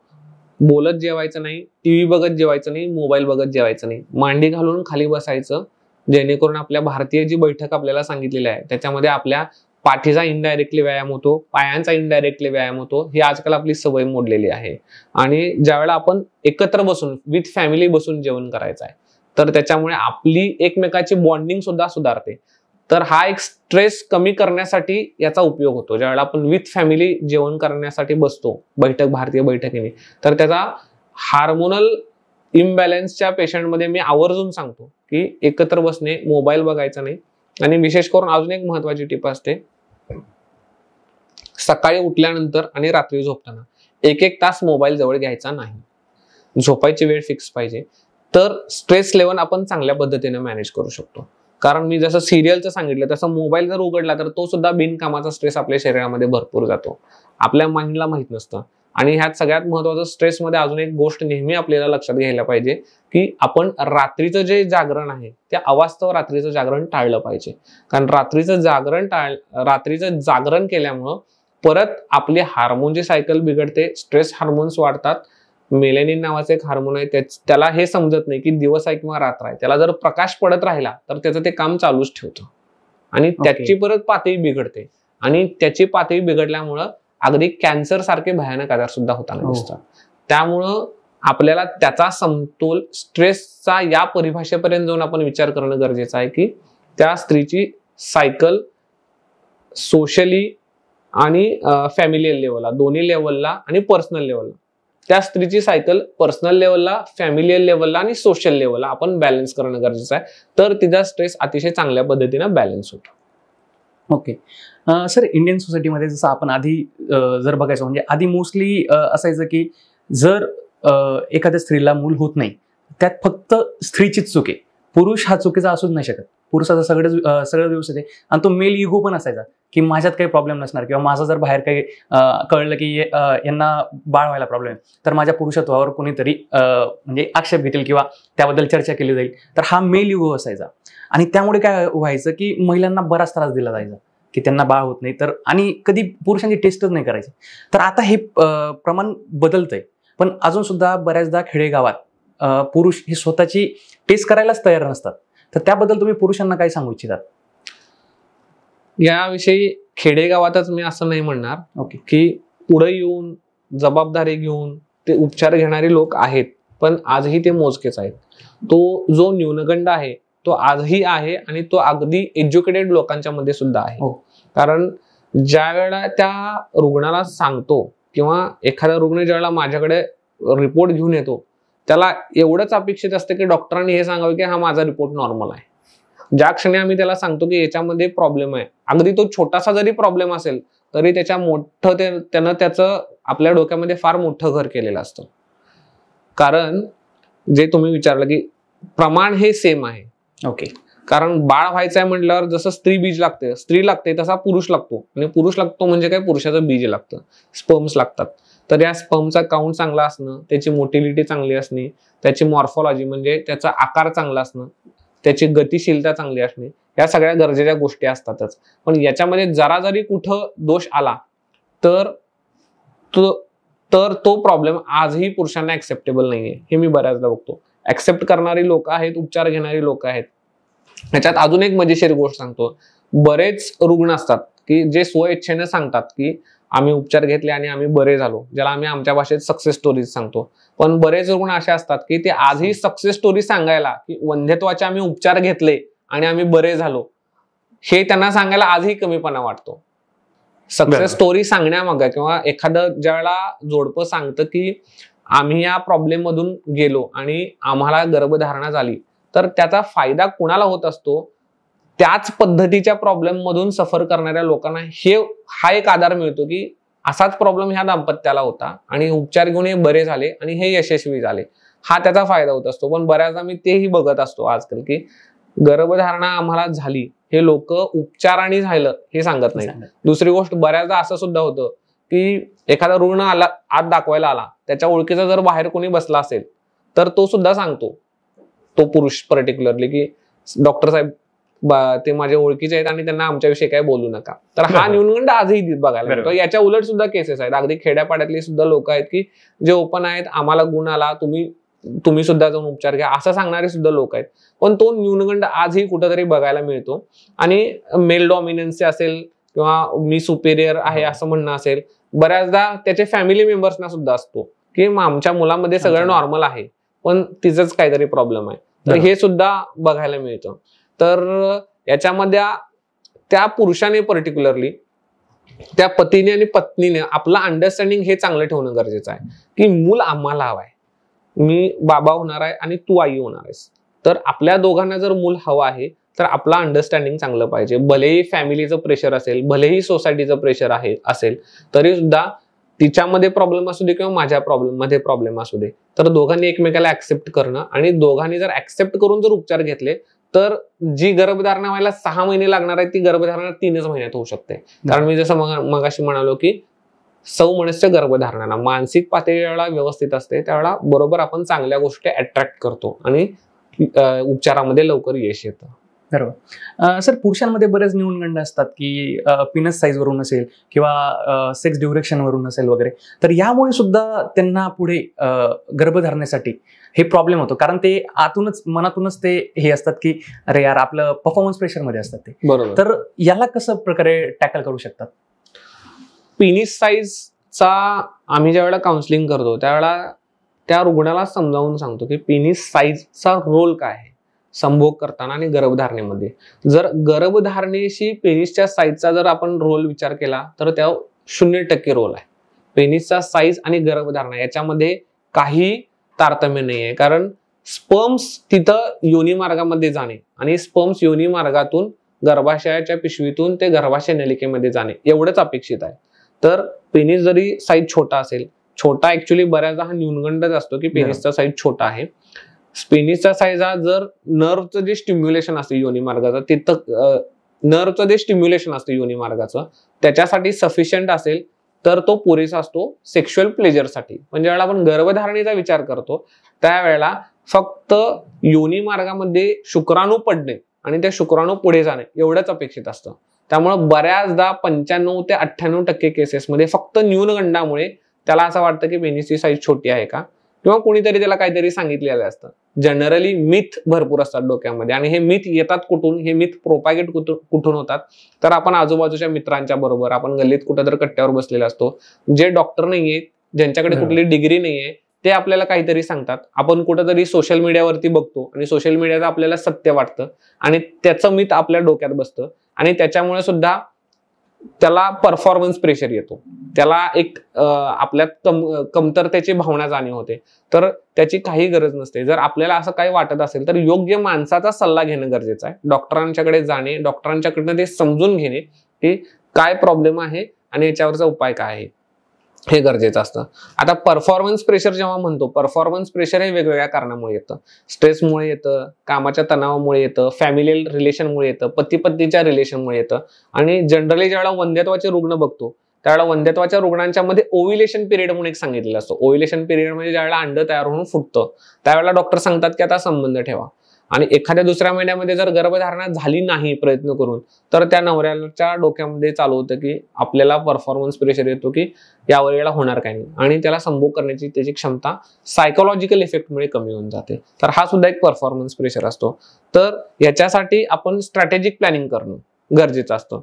बोलत जेवायचं नाही, टीव्ही बघत जेवायचं नाही, मोबाईल बघत जेवायचं नाही, मांडी घालून खाली बसायचं, जेणेकरून आपल्या भारतीय जी बैठक आपल्याला सांगितलेली आहे त्याच्यामध्ये आपल्या पाठीचा इनडायरेक्टली व्यायाम होतो, पायांचा इनडायरेक्टली व्यायाम होतो. ही आजकाल आपली सवय मोडलेली आहे. आणि ज्यावेळेला आपण एकत्र बसून विथ फॅमिली बसून जेवण करायचं आहे तर त्याच्यामुळे आपली एकमेकाची बॉन्डिंग सुद्धा सुधारते. तर हा एक स्ट्रेस कमी करण्यासाठी याचा उपयोग होतो. ज्यावेळेला आपण विथ फॅमिली जेवण करण्यासाठी बसतो भारतीय बैठकीने, तर त्याचा हार्मोनल इम्बॅलन्सच्या पेशंटमध्ये मी आवर्जून सांगतो की एकत्र बसणे, मोबाईल बघायचा नाही. आणि विशेष करून अजून एक महत्वाची टिप असते, सकाळी उठल्यानंतर आणि रात्री झोपताना 1-1 तास मोबाईल जवळ घ्यायचा नाही. झोपायची वेळ फिक्स पाहिजे. तर स्ट्रेस लेवल आपण चांगल्या पद्धतीने मॅनेज करू शकतो. कारण मी जसं सिरियलचं सांगितलं तसं मोबाईल जर उघडला तर तो सुद्धा बिनकामाचा स्ट्रेस आपल्या शरीरामध्ये भरपूर जातो, आपल्या माइंडला माहित नसतं. आणि ह्यात सगळ्यात महत्वाचं स्ट्रेसमध्ये अजून एक गोष्ट नेहमी आपल्याला लक्षात घ्यायला पाहिजे की आपण रात्रीचं जे जागरण आहे ते अवास्तव रात्रीचं जागरण टाळलं पाहिजे. कारण रात्रीचं जागरण केल्यामुळं परत आपली हार्मोनची सायकल बिघडते, स्ट्रेस हार्मोन्स वाढतात मेलेनिन नावाचं एक हार्मोन आहे, त्याला हे समजत नाही की दिवस आहे किंवा रात्र आहे. त्याला जर प्रकाश पडत राहिला तर त्याचं ते काम चालूच ठेवतं आणि त्याची परत पातळी बिघडते आणि त्याची पातळी बिघडल्यामुळं अगदी कॅन्सर सारखे भयानक आजार सुद्धा होताना दिसतात. त्यामुळं आपल्याला त्याचा समतोल स्ट्रेसचा या परिभाषेपर्यंत जाऊन आपण विचार करणं गरजेचं आहे की त्या स्त्रीची सायकल सोशली आणि फॅमिलियल लेवलला, दोन्ही लेवलला आणि पर्सनल लेवलला, त्या स्त्रीची सायकल पर्सनल लेवलला, फॅमिलियल लेवलला आणि सोशल लेवलला आपण बॅलन्स करणं गरजेचं आहे. तर तिचा स्ट्रेस अतिशय चांगल्या पद्धतीने बॅलन्स होतो. ओके सर, इंडियन सोसायटीमध्ये जसं आपण आधी जर बघायचं म्हणजे आधी मोस्टली असायचं की जर एखाद्या स्त्रीला मूल होत नाही त्यात फक्त स्त्रीचीच चूक आहे, पुरुष हा चुकीचा असूच नाही शकत. पुरुषाचा सगळं व्यवस्थित आहे आणि तो मेल इगो पण असायचा की माझ्यात काही प्रॉब्लेम नसणार किंवा माझं जर बाहेर काही कळलं की यांना बाळ व्हायला प्रॉब्लेम आहे तर माझ्या पुरुषत्वावर कोणीतरी म्हणजे आक्षेप घेतील किंवा त्याबद्दल चर्चा केली जाईल. तर हा मेल इगो असायचा आणि त्यामुळे काय व्हायचं की महिलांना बराच त्रास दिला जायचा की त्यांना बाळ होत नाही तर, आणि कधी पुरुषांची टेस्टच नाही करायची. तर आता हे प्रमाण बदलतंय, पण अजून सुद्धा बऱ्याचदा खेडेगावात पुरुष हे स्वतःची टेस्ट करायलाच तयार नसतात. तर त्याबद्दल तुम्ही पुरुषांना काय सांगू इच्छितात? याविषयी खेडेगावातच मी असं नाही म्हणणार. ओके, की पुढे येऊन जबाबदारी घेऊन ते उपचार घेणारे लोक आहेत, पण आजही ते मोजकेच आहेत. तो जो न्यूनगंड आहे तो आजही आहे आणि तो अगदी एज्युकेटेड लोकांच्या मध्ये सुद्धा आहे. कारण ज्या वेळेला त्या रुग्णाला सांगतो किंवा एखादा रुग्ण ज्यावेळेला माझ्याकडे रिपोर्ट घेऊन येतो त्याला एवढंच अपेक्षित असतं की डॉक्टरांनी हे सांगावं की हा माझा रिपोर्ट नॉर्मल आहे. ज्या क्षणी आम्ही त्याला सांगतो की याच्यामध्ये प्रॉब्लेम आहे, अगदी तो छोटासा जरी प्रॉब्लेम असेल तरी त्याच्या मोठं त्यानं त्याचं आपल्या डोक्यामध्ये फार मोठं घर केलेलं असतं. कारण जे तुम्ही विचारलं की प्रमाण हे सेम आहे. ओके, कारण बाळ व्हायचं आहे म्हटल्यावर जसं स्त्री लागते तसा पुरुष लागतो आणि पुरुष लागतो म्हणजे काय, पुरुषाचं बीज लागतं, स्पर्म्स लागतात. तर या स्पर्मचा काउंट चांगला असणं, त्याची मोटिलिटी चांगली असणे, त्याची मॉर्फॉलॉजी म्हणजे त्याचा आकार चांगला असणं, त्याची गतिशीलता चांगली असणे, या सगळ्या गरजेच्या गोष्टी असतातच. पण याच्यामध्ये जरा जरी कुठं दोष आला तर तो प्रॉब्लेम आजही पुरुषांना ऍक्सेप्टेबल नाहीये. हे मी बऱ्याचदा बघतो. ऍक्सेप्ट करणारी लोक आहेत, उपचार घेणारी लोक आहेत. ह्याच्यात अजून एक मजेशीर गोष्ट सांगतो. बरेच रुग्ण असतात की जे स्वइच्छेने सांगतात की आम्ही उपचार घेतले आणि आम्ही बरे झालो, ज्याला आम्ही आमच्या भाषेत सक्सेस स्टोरीज सांगतो. पण बरेच रुग्ण असे असतात की ते आजही सक्सेस स्टोरी सांगायला की वंध्यत्वाचे आम्ही उपचार घेतले आणि आम्ही बरे झालो, हे त्यांना सांगायला आजही कमीपणा वाटतो. सक्सेस स्टोरी सांगण्यामागे किंवा एखादं ज्यावेळेला जोडपं सांगतं की आम्ही या प्रॉब्लेम मधून गेलो आणि आम्हाला गर्भधारणा झाली, तर त्याचा फायदा कुणाला होत असतो, त्याच पद्धतीच्या प्रॉब्लेम मधून सफर करणाऱ्या लोकांना हा एक आधार मिळतो की असाच प्रॉब्लेम ह्या दाम्पत्याला होता आणि उपचार घेऊन हे बरे झाले आणि हे यशस्वी झाले, हा त्याचा फायदा होत असतो. पण बऱ्याचदा मी तेही बघत असतो आजकाल की गर्भधारणा आम्हाला झाली हे लोक उपचाराने झालं हे सांगत नाही. दुसरी गोष्ट, बऱ्याचदा असं सुद्धा होतं की एखादा रुग्ण आत दाखवायला आला, त्याच्या ओळखीचा जर बाहेर कोणी बसला असेल तर तो सुद्धा सांगतो, तो पुरुष पर्टिक्युलरली, की डॉक्टर साहेब ते माझ्या ओळखीचे आहेत आणि त्यांना आमच्याविषयी काय बोलू नका. तर हा न्यूनगंड आजही बघायला मिळतो. याच्या उलट सुद्धा केसेस आहेत. अगदी खेड्यापाड्यातली सुद्धा लोक आहेत की जे ओपन आहेत, आम्हाला गुण आला, तुम्ही सुद्धा जाऊन उपचार घ्या असं सांगणारे सुद्धा लोक आहेत. पण तो न्यूनगंड आजही कुठेतरी बघायला मिळतो. आणि मेल डॉमिनन्सी असेल किंवा मी सुपेरियर आहे असं म्हणणं असेल, बऱ्याचदा त्याचे फॅमिली मेंबर्सना सुद्धा असतो की आमच्या मुलामध्ये सगळं नॉर्मल आहे पण तिचंच काहीतरी प्रॉब्लेम आहे. तर हे सुद्धा बघायला मिळतं. तर याच्यामध्ये त्या पुरुषाने पर्टिक्युलरली त्या पतीने आणि पत्नीने आपलं अंडरस्टँडिंग हे चांगलं ठेवणं गरजेचं आहे की मूल आम्हाला हवं आहे, मी बाबा होणार आहे आणि तू आई होणार आहेस. तर आपल्या दोघांना जर मूल हवं आहे तर आपलं अंडरस्टँडिंग चांगलं पाहिजे. भलेही फॅमिलीचं प्रेशर असेल, भलेही सोसायटीचं प्रेशर असेल, तरी सुद्धा तिच्यामध्ये प्रॉब्लेम असू दे किंवा माझ्या मध्ये प्रॉब्लेम असू दे, तर दोघांनी एकमेकाला ऍक्सेप्ट करणं आणि दोघांनी जर ऍक्सेप्ट करून जर उपचार घेतले तर जी गर्भधारणा व्हायला 6 महिने लागणार आहे ती गर्भधारणा 3च महिन्यात होऊ शकते. कारण मी जसं मगाशी म्हणालो की सौमनस्य गर्भधारणा मानसिक पातळी वेळेला व्यवस्थित असते, त्यावेळेला बरोबर आपण चांगल्या गोष्टी अट्रॅक्ट करतो आणि उपचारामध्ये लवकर यश येतं. बरोबर. सर, पुरुषांमध्ये बरेच न्यूनगंड असतात की पिनस साईज वरून असेल किंवा सेक्स ड्युरेशन वरून असेल वगैरे, तर यामुळे सुद्धा त्यांना पुढे गर्भधारणेसाठी हे प्रॉब्लेम होतो, कारण ते आतूनच मनातूनच ते हे असतात की अरे यार, आपलं परफॉर्मन्स प्रेशर मध्ये असतात ते. बरोबर. तर याला कसं प्रकारे टॅकल करू शकतात? पिनिस साईजचा आम्ही ज्या वेळेला काउन्सिलिंग करतो त्यावेळेला त्या रुग्णाला समजावून सांगतो की पेनिस साईजचा रोल काय आहे संभोग करताना आणि गर्भधारणेमध्ये. जर गर्भधारणेशी पेनिसच्या साईजचा जर आपण रोल विचार केला तर त्या 0% रोल आहे. पेनिसचा साईज आणि गर्भधारणा याच्यामध्ये काही तारतम्य नाही आहे, कारण स्पर्म्स तिथं योनी मार्गामध्ये जाणे आणि स्पर्म्स योनी मार्गातून गर्भाशयाच्या पिशवीतून ते गर्भाशय नलिकेमध्ये जाणे एवढंच अपेक्षित आहे. तर पेनिस जरी साईज छोटा असेल, छोटा ऍक्च्युली बऱ्याचदा हा न्यूनगंडच असतो की पेनिसचा साईज छोटा आहे. पेनिसचा साईज हा जर नर्वचं जे स्टिम्युलेशन असतं योनी मार्गाचं, तिथं नर्वचं जे स्टिम्युलेशन असतं योनी मार्गाचं त्याच्यासाठी सफिशियंट असेल तर तो पुरेसा असतो सेक्शुअल प्लेजरसाठी. म्हणजे वेळेला आपण गर्भधारणेचा विचार करतो त्यावेळेला फक्त योनी मार्गामध्ये शुक्राणू पडणे आणि त्या शुक्राणू पुढे जाणे एवढंच अपेक्षित असतं. त्यामुळे बऱ्याचदा 95 ते 98% केसेसमध्ये फक्त न्यूनगंडामुळे त्याला असं वाटतं की पेनिसची साईज छोटी आहे का, किंवा कोणीतरी त्याला काहीतरी सांगितलेलं असतं. जनरली मिथ भरपूर असतात डोक्यामध्ये आणि हे मिथ येतात कुठून, हे मिथ प्रोपागेट कुठून होतात तर आपण आजूबाजूच्या मित्रांच्या बरोबर, आपण गल्लीत कुठेतरी कट्ट्यावर बसलेला असतो, जे डॉक्टर नाहीये, ज्यांच्याकडे कुठली डिग्री नाहीये, ते आपल्याला काहीतरी सांगतात. आपण कुठेतरी सोशल मीडियावरती बघतो आणि सोशल मीडियाचं आपल्याला सत्य वाटतं आणि त्याचं मिथ आपल्या डोक्यात बसतं आणि त्याच्यामुळे सुद्धा त्याला परफॉर्मन्स प्रेशर येतो, त्याला एक आपल्यात कमतरतेची भावना जाणीव होते. तर त्याची काही गरज नसते. जर आपल्याला असं काही वाटत असेल तर योग्य माणसाचा सल्ला घेणं गरजेचं आहे. डॉक्टरांच्याकडे जाणे, डॉक्टरांच्याकडनं ते समजून घेणे की काय प्रॉब्लेम आहे आणि याच्यावरचा उपाय काय आहे हे गरजेचं असतं. आता परफॉर्मन्स प्रेशर जेव्हा म्हणतो, परफॉर्मन्स प्रेशर हे वेगवेगळ्या कारणामुळे येतं. स्ट्रेसमुळे येतं, कामाच्या तणावामुळे येतं, फॅमिलियल रिलेशनमुळे येतं, पती पत्नीच्या रिलेशनमुळे येतं. आणि जनरली ज्यावेळेला वंध्यत्वाचे रुग्ण बघतो त्यावेळेला वंध्यत्वाच्या रुग्णांच्या मध्ये ओव्युलेशन पिरियड म्हणून एक सांगितलेलं असतं. ओव्युलेशन पिरियड म्हणजे ज्यावेळेला अंड तयार होऊन फुटतं त्यावेळेला डॉक्टर सांगतात की आता संबंध ठेवा. आणि एखाद्या दुसऱ्या महिन्यामध्ये जर गर्भधारणा झाली नाही प्रयत्न करून तर त्या नवऱ्याच्या डोक्यामध्ये चालू होतं की आपल्याला परफॉर्मन्स प्रेशर येतो की यावर याला होणार काही नाही आणि त्याला संभोग करण्याची त्याची क्षमता सायकोलॉजिकल इफेक्टमुळे कमी होऊन जाते. तर हा सुद्धा एक परफॉर्मन्स प्रेशर असतो. तर याच्यासाठी आपण स्ट्रॅटेजिक प्लॅनिंग करणं गरजेचं असतं.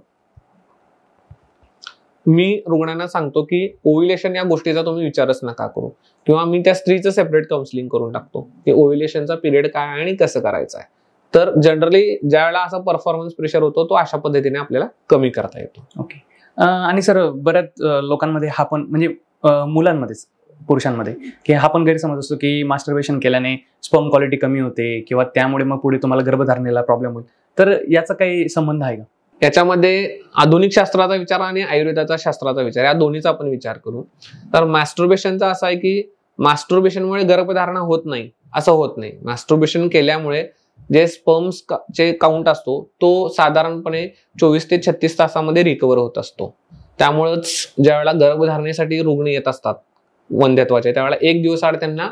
मी रुग्णांना सांगतो की ओव्युलेशन या गोष्टीचा तुम्ही विचारच नका करू, किंवा मी त्या स्त्रीचं सेपरेट काउन्सिलिंग करून टाकतो की ओव्युलेशनचा पिरियड काय आहे आणि कसं करायचं आहे. तर जनरली ज्या वेळेला असा परफॉर्मन्स प्रेशर होतो तो अशा पद्धतीने आपल्याला कमी करता येतो. ओके. आणि सर, बऱ्याच लोकांमध्ये हा पण म्हणजे मुलांमध्येच, पुरुषांमध्ये, की हा पण गैरसमज असतो की मास्टरबेशन केल्याने स्पर्म क्वालिटी कमी होते किंवा त्यामुळे मग पुढे तुम्हाला गर्भधारणेला प्रॉब्लेम होईल. तर याचा काही संबंध आहे का? याच्यामध्ये आधुनिक शास्त्राचा विचार आणि आयुर्वेदाचा शास्त्राचा विचार या दोन्हीचा आपण विचार करू. तर मास्टरबेशनचा असा आहे की मास्टरबेशनमुळे गर्भधारणा होत नाही असं होत नाही. मास्टरबेशन केल्यामुळे जे स्पर्म्स चे काउंट असतो तो साधारणपणे 24 ते 36 तासामध्ये रिकवर होत असतो. त्यामुळेच ज्यावेळेला गर्भधारणेसाठी रुग्ण येत असतात वंध्यत्वाचे त्यावेळेला 1 दिवस आड त्यांना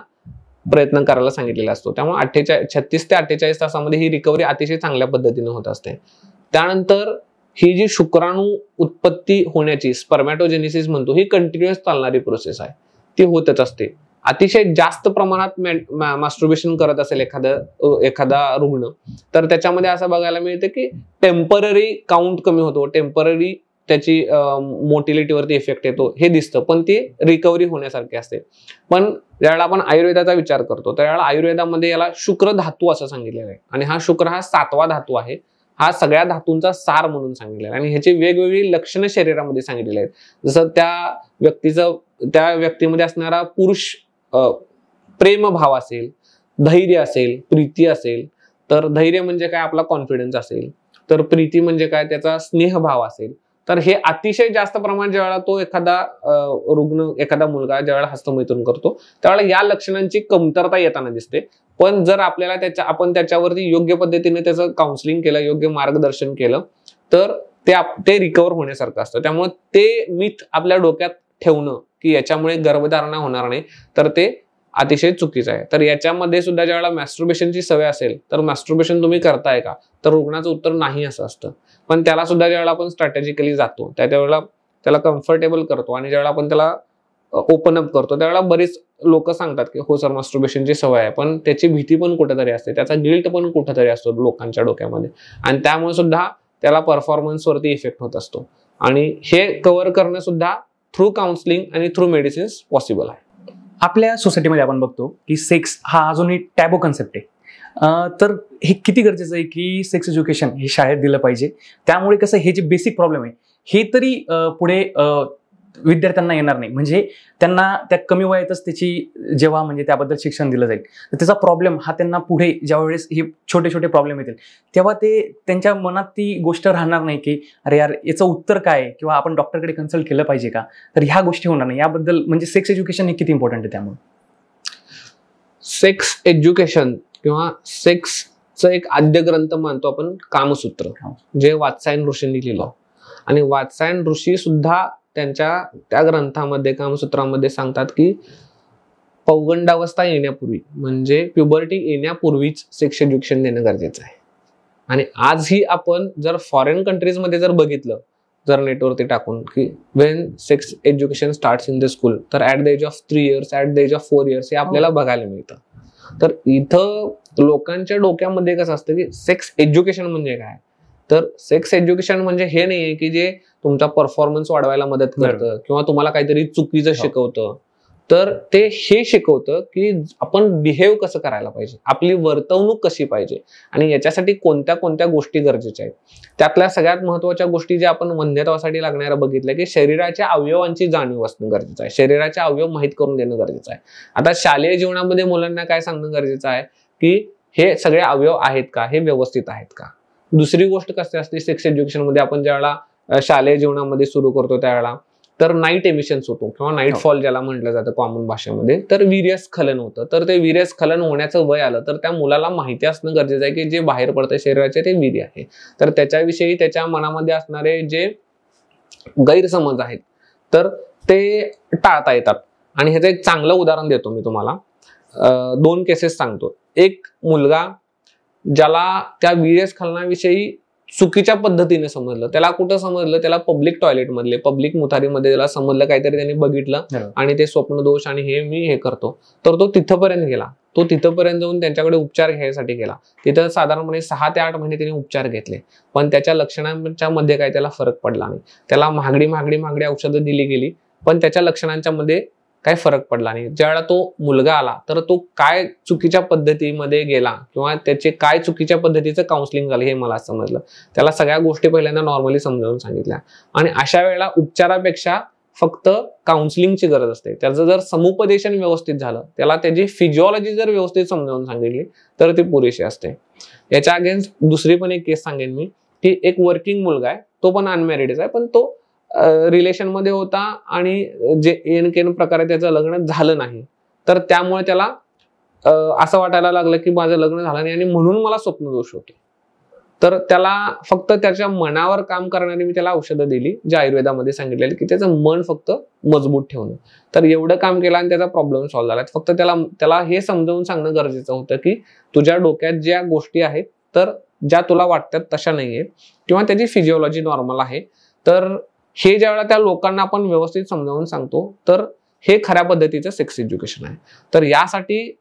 प्रयत्न करायला सांगितलेला असतो. त्यामुळे 36 ते 48 तासामध्ये ही रिकव्हरी अतिशय चांगल्या पद्धतीने होत असते. त्यानंतर ही जी शुक्राणू उत्पत्ती होण्याची स्पर्मॅटोजेनेसिस म्हणतो ही कंटिन्युअस चालणारी प्रोसेस आहे, ती होतच असते. अतिशय जास्त प्रमाणात मास्टरबेशन करत असेल एखादा रुग्ण तर त्याच्यामध्ये असं बघायला मिळतं की टेम्पररी काउंट कमी होतो, टेम्पररी त्याची मोटिलिटीवरती इफेक्ट येतो हे दिसतं, पण ती रिकव्हरी होण्यासारखी असते. पण ज्यावेळेला आपण आयुर्वेदाचा विचार करतो त्यावेळेला आयुर्वेदामध्ये याला शुक्र धातू असं सांगितलेलं आहे आणि हा शुक्र हा 7वा धातू आहे. हा सगळ्या धातूंचा सार म्हणून सांगितलेला आहे आणि ह्याची वेगवेगळी लक्षणं शरीरामध्ये सांगितलेली आहेत. जसं त्या व्यक्तीमध्ये असणारा पुरुष प्रेमभाव असेल, धैर्य असेल, प्रीती असेल, तर धैर्य म्हणजे काय आपला कॉन्फिडन्स असेल, तर प्रीती म्हणजे काय त्याचा स्नेहभाव असेल, तर हे अतिशय जास्त प्रमाणात ज्यावेळेला तो एखादा रुग्ण एखादा मुलगा ज्यावेळेला हस्तमैथून करतो त्यावेळेला या लक्षणांची कमतरता येताना दिसते. पण जर आपल्याला आपण त्याच्यावरती योग्य पद्धतीने त्याचं काउन्सिलिंग केलं, योग्य मार्गदर्शन केलं तर ते रिकव्हर होण्यासारखं असतं. त्यामुळे ते मिथ आपल्या डोक्यात ठेवणं की याच्यामुळे गर्भधारणा होणार नाही तर ते अतिशय चुकीचं आहे. तर याच्यामध्ये सुद्धा ज्यावेळेला मॅस्टर्बेशनची सवय असेल तर मॅस्टर्बेशन तुम्ही करताय का, तर रुग्णाचं उत्तर नाही असं असतं. पण त्याला सुद्धा ज्यावेळेला आपण स्ट्रॅटेजिकली जातो त्यावेळेला त्याला कम्फर्टेबल करतो आणि ज्यावेळेला आपण त्याला ओपन अप करतो त्यावेळेला बरीच लोक सांगतात की हो सर मॅस्टर्बेशनची सवय आहे, पण त्याची भीती पण कुठेतरी असते, त्याचा गिल्ट पण कुठेतरी असतो लोकांच्या डोक्यामध्ये आणि त्यामुळे सुद्धा त्याला परफॉर्मन्सवरती इफेक्ट होत असतो. आणि हे कव्हर करणं सुद्धा थ्रू काउन्सिलिंग आणि थ्रू मेडिसिन्स पॉसिबल आहे. आपल्या सोसायटीमध्ये आपण बघतो की सेक्स हा अजूनही टॅबू कन्सेप्ट आहे. तर हे किती गरजेचं आहे की सेक्स एज्युकेशन हे शाळेत दिलं पाहिजे. त्यामुळे कसं हे जे बेसिक प्रॉब्लेम आहे हे तरी पुढे विद्यार्थ्यांना येणार नाही. म्हणजे त्यांना त्या कमी वयातच त्याची जेव्हा म्हणजे त्याबद्दल शिक्षण दिलं जाईल तर त्याचा प्रॉब्लेम हा त्यांना पुढे ज्या वेळेस हे छोटे छोटे प्रॉब्लेम येतील तेव्हा ते त्यांच्या मनात ती गोष्ट राहणार नाही की अरे यार याचं उत्तर काय आहे किंवा आपण डॉक्टरकडे कन्सल्ट केलं पाहिजे का. तर ह्या गोष्टी होणार नाही. याबद्दल म्हणजे सेक्स एज्युकेशन हे किती इम्पॉर्टंट आहे. त्यामुळे सेक्स एज्युकेशन किंवा सेक्सचं एक आद्य ग्रंथ मानतो आपण कामसूत्र, जे वात्सायन ऋषींनी लिहिलं. आणि वात्सायन ऋषी सुद्धा त्यांच्या त्या ग्रंथामध्ये कामसूत्रामध्ये सांगतात की पौगंडावस्था येण्यापूर्वी म्हणजे प्युबर्टी येण्यापूर्वीच सेक्स एज्युकेशन देणं गरजेचं आहे. आणि आजही आपण जर फॉरेन कंट्रीजमध्ये जर बघितलं, जर नेटवरती टाकून की when sex education starts in the school, तर at the age of 3 years, at the age of 4 years हे आपल्याला बघायला मिळतं. तर इथं लोकांच्या डोक्यामध्ये कसं असतं की सेक्स एज्युकेशन म्हणजे काय, तर सेक्स एज्युकेशन म्हणजे हे नाहीये की जे तुमचा परफॉर्मन्स वाढवायला मदत करतं किंवा तुम्हाला काहीतरी चुकीचं शिकवतं. तर ते हे शिकवतं की आपण बिहेव कसं करायला पाहिजे, आपली वर्तवणूक कशी पाहिजे आणि याच्यासाठी कोणत्या कोणत्या गोष्टी गरजेच्या आहेत. त्यातल्या सगळ्यात महत्वाच्या गोष्टी ज्या आपण वंध्यत्वासाठी लागणाऱ्या बघितल्या की शरीराच्या अवयवांची जाणीव असणं गरजेचं आहे, शरीराचे अवयव माहीत करून देणं गरजेचं आहे. आता शालेय जीवनामध्ये मुलांना काय सांगणं गरजेचं आहे की हे सगळे अवयव आहेत का, हे व्यवस्थित आहेत का. दुसरी गोष्ट कशी असते सेक्स एज्युकेशन मध्ये, आपण ज्यावेळेला शालेय जीवनामध्ये सुरू करतो त्यावेळेला तर नाईट एमिशन्स होतो किंवा नाईट फॉल ज्याला म्हटलं जातं कॉमन भाषेमध्ये, तर वीर्यस्खलन होतं. तर ते वीर्यस्खलन होण्याचं वय आलं तर त्या मुलाला माहिती असणं गरजेचं आहे की जे बाहेर पडतं शरीराचे ते वीर्य आहे. तर त्याच्याविषयी त्याच्या मनामध्ये असणारे जे गैरसमज आहेत तर ते टाळता येतात. आणि ह्याचं एक चांगलं उदाहरण देतो मी तुम्हाला. 2 केसेस सांगतो. एक मुलगा ज्याला त्या वीर्यस्खलनाविषयी चुकीच्या पद्धतीने समजलं, त्याला कुठं समजलं, त्याला पब्लिक टॉयलेट मधले पब्लिक मुतारीमध्ये त्याला समजलं, काहीतरी त्यांनी बघितलं आणि ते स्वप्नदोष आणि हे मी हे करतो. तर तो तिथपर्यंत गेला. तो तिथपर्यंत जाऊन त्यांच्याकडे उपचार घ्यायसाठी गेला. तिथं साधारणपणे 6 ते 8 महिने त्यांनी उपचार घेतले, पण त्याच्या लक्षणांच्या मध्ये काही त्याला फरक पडला नाही. त्याला महागडी औषधं दिली गेली पण त्याच्या लक्षणांच्या मध्ये काही फरक पडला नाही. ज्यावेळेला तो मुलगा आला तर तो काय चुकीच्या पद्धतीमध्ये गेला किंवा त्याचे काय चुकीच्या पद्धतीचं काउन्सिलिंग झालं हे मला समजलं. त्याला सगळ्या गोष्टी पहिल्यांदा नॉर्मली समजावून सांगितल्या. आणि अशा वेळेला उपचारापेक्षा फक्त काउन्सिलिंगची गरज असते. त्याचं जर समुपदेशन व्यवस्थित झालं, त्याला त्याची फिजिओलॉजी जर व्यवस्थित समजावून सांगितली तर ती पुरेशी असते. याच्या अगेन्स्ट दुसरी पण एक केस सांगेन मी की एक वर्किंग मुलगा आहे, तो पण अनमॅरिडच आहे, पण तो रिलेशन मध्ये होता आणि जे एन प्रकारे त्याचं लग्न झालं नाही. तर त्यामुळे त्याला असं वाटायला लागलं की माझं लग्न झालं नाही आणि म्हणून मला स्वप्नदोष होतो. तर त्याला फक्त त्याच्या मनावर काम करणारी मी त्याला औषधं दिली, जे आयुर्वेदामध्ये सांगितलेली की त्याचं मन फक्त मजबूत ठेवणं. तर एवढं काम केलं आणि त्याचा प्रॉब्लेम सॉल्व्ह झाला. फक्त त्याला हे समजावून सांगणं गरजेचं होतं की तुझ्या डोक्यात ज्या गोष्टी आहेत तर ज्या तुला वाटतात तशा नाहीये किंवा त्याची फिजिओलॉजी नॉर्मल आहे. तर हे ज्यावेळेला त्या लोकांना आपण व्यवस्थित समजावून सांगतो तर हे खऱ्या पद्धतीचं सेक्स एज्युकेशन आहे. तर यासाठी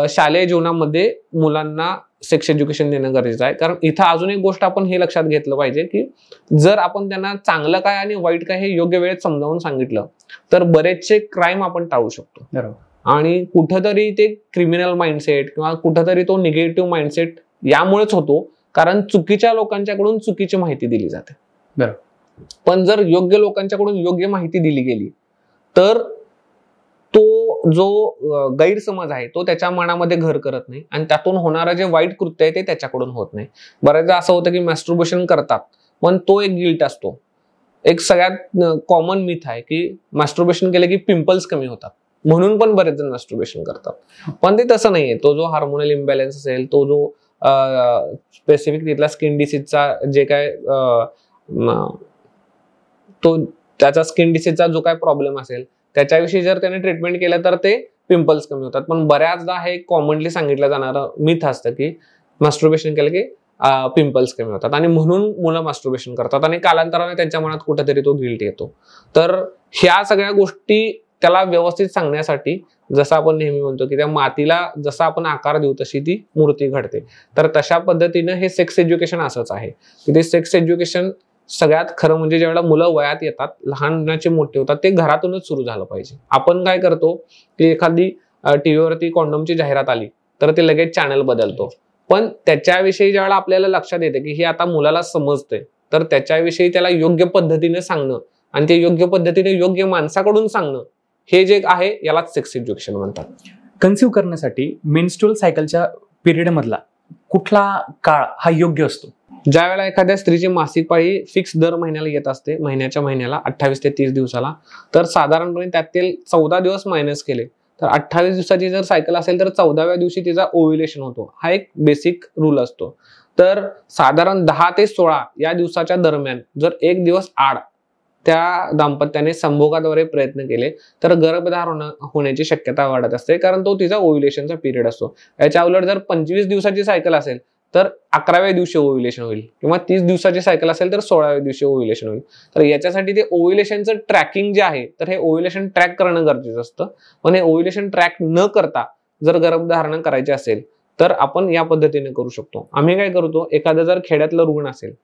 शालेय जीवनामध्ये मुलांना सेक्स एज्युकेशन देणं गरजेचं आहे. कारण इथं अजून एक गोष्ट आपण हे लक्षात घेतलं पाहिजे की जर आपण त्यांना चांगलं काय आणि वाईट काय हे योग्य वेळेत समजावून सांगितलं तर बरेचसे क्राईम आपण टाळू शकतो. आणि कुठंतरी ते क्रिमिनल माइंडसेट किंवा कुठंतरी तो निगेटिव्ह माइंडसेट यामुळेच होतो कारण चुकीच्या लोकांच्याकडून चुकीची माहिती दिली जाते. पण जर योग्य लोकांच्याकडून योग्य माहिती दिली गेली तर तो जो गैरसमज आहे तो त्याच्या मनामध्ये घर करत नाही आणि त्यातून होणारं जे वाईट कृत्य आहे ते त्याच्याकडून होत नाही. बऱ्याचदा असं होतं की मॅस्टर्बेशन करतात पण तो एक गिल्ट असतो. एक सगळ्यात कॉमन मिथ आहे की मॅस्टर्बेशन केलं की पिंपल्स कमी होतात म्हणून पण बरेच जण मॅस्टर्बेशन करतात. पण ते तसं नाहीये. तो जो हार्मोनल इम्बॅलन्स असेल, तो जो स्पेसिफिक तिथला स्किन डिसीजचा जे काय तो त्याचा स्किन डिसीजचा जो काय प्रॉब्लेम असेल त्याच्याविषयी जर त्याने ट्रीटमेंट केलं तर ते पिंपल्स कमी होतात. पण बऱ्याचदा हे कॉमनली सांगितलं जाणारं मिथ असतं की मास्टरबेशन केलं की पिंपल्स कमी होतात आणि म्हणून मुलं मास्टरबेशन करतात आणि कालांतराने त्यांच्या मनात कुठेतरी तो गिल्ट येतो. तर ह्या सगळ्या गोष्टी त्याला व्यवस्थित सांगण्यासाठी, जसं आपण नेहमी म्हणतो की त्या मातीला जसा आपण आकार देऊ तशी ती मूर्ती घडते, तर तशा पद्धतीनं हे सेक्स एज्युकेशन असंच आहे की ते सेक्स एज्युकेशन सगळ्यात खरं म्हणजे ज्यावेळेला मुलं वयात येतात, लहानाचे मोठे होतात, ते घरातूनच सुरू झालं पाहिजे. आपण काय करतो की एखादी टीव्हीवरती कॉन्डोमची जाहिरात आली तर ते लगेच चॅनल बदलतो, पण त्याच्याविषयी ज्यावेळेला आपल्याला लक्षात येते की हे आता मुलाला समजते, तर त्याच्याविषयी त्याला योग्य पद्धतीने सांगणं आणि ते योग्य पद्धतीने योग्य माणसाकडून सांगणं, हे जे आहे यालाच सेक्स एज्युकेशन म्हणतात. कन्सिव्ह करण्यासाठी मेन्स्ट्रुअल सायकलच्या पिरियड मधला कुठला काळ हा योग्य असतो? ज्या वेळेला एखाद्या स्त्रीची मासिक पाळी फिक्स दर महिन्याला येत असते, महिन्याच्या महिन्याला 28 ते 30 दिवसाला, तर साधारणपणे त्यातील 14 दिवस मायनस केले तर 28 दिवसाची जर सायकल असेल तर 14व्या दिवशी तिचा ओव्ह्युलेशन होतो. हा एक बेसिक रूल असतो. तर साधारण 10 ते 16 या दिवसाच्या दरम्यान जर एक दिवस आड त्या दाम्पत्याने संभोगाद्वारे प्रयत्न केले तर गर्भधारण होण्याची शक्यता वाढत असते, कारण तो तिचा ओव्ह्युलेशनचा पिरियड असतो. याच्या उलट जर 25 दिवसाची सायकल असेल तर 11व्या दिवशी ओव्ह्युलेशन होईल, किंवा 30 दिवसाची सायकल असेल तर 16व्या दिवशी ओव्ह्युलेशन होईल. तर याच्यासाठी ते ओव्ह्युलेशनचं ट्रॅकिंग जे आहे, तर हे ओव्ह्युलेशन ट्रॅक करणं गरजेचं असतं. पण हे ओव्ह्युलेशन ट्रॅक न करता जर गर्भधारण करायचे असेल तर आपण या पद्धतीने करू शकतो. आम्ही काय करतो, एखादं जर खेड्यातलं रुग्ण असेल,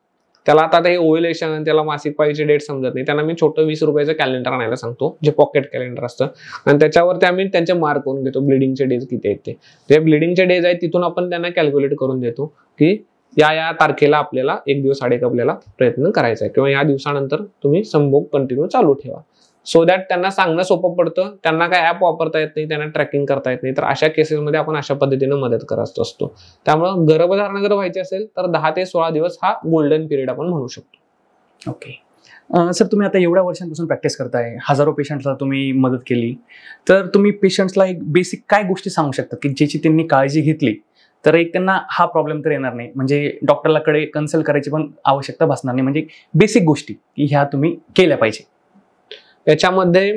त्याला आता हे ओव्ह्युलेशन, त्याला मासिक पाळीची डेट समजत नाही, त्यांना मी छोटं 20 रुपयाचं कॅलेंडर आणायला सांगतो, जे पॉकेट कॅलेंडर असतं, आणि त्याच्यावरती आम्ही त्यांचे मार्क करून घेतो, ब्लिडिंगचे डेज किती आहेत ते. जे ब्लिडिंगचे डेज आहेत तिथून आपण त्यांना कॅल्क्युलेट करून देतो की या तारखेला आपल्याला एक दिवस आड आपल्याला प्रयत्न करायचा आहे, किंवा या दिवसानंतर तुम्ही संभोग कंटिन्यू चालू ठेवा. सो दॅट त्यांना सांगणं सोपं पडतं. त्यांना काय ऍप वापरता येत नाही, त्यांना ट्रॅकिंग करता येत नाही, तर अशा केसेसमध्ये आपण अशा पद्धतीने मदत करत असतो. त्यामुळे गर्भधारणा जर व्हायची असेल तर 10 ते 16 दिवस हा गोल्डन पिरियड आपण म्हणू शकतो. ओके सर, तुम्ही आता एवढ्या वर्षांपासून प्रॅक्टिस करताय, हजारो पेशंट्सला तुम्ही मदत केली, तर तुम्ही पेशंट्सला एक बेसिक काय गोष्टी सांगू शकता की ज्याची त्यांनी काळजी घेतली तर एक त्यांना हा प्रॉब्लेम तर येणार नाही, म्हणजे डॉक्टरला कडे कन्सल्ट करायची पण आवश्यकता भासणार नाही, म्हणजे बेसिक गोष्टी की ह्या तुम्ही केल्या पाहिजे? याच्यामध्ये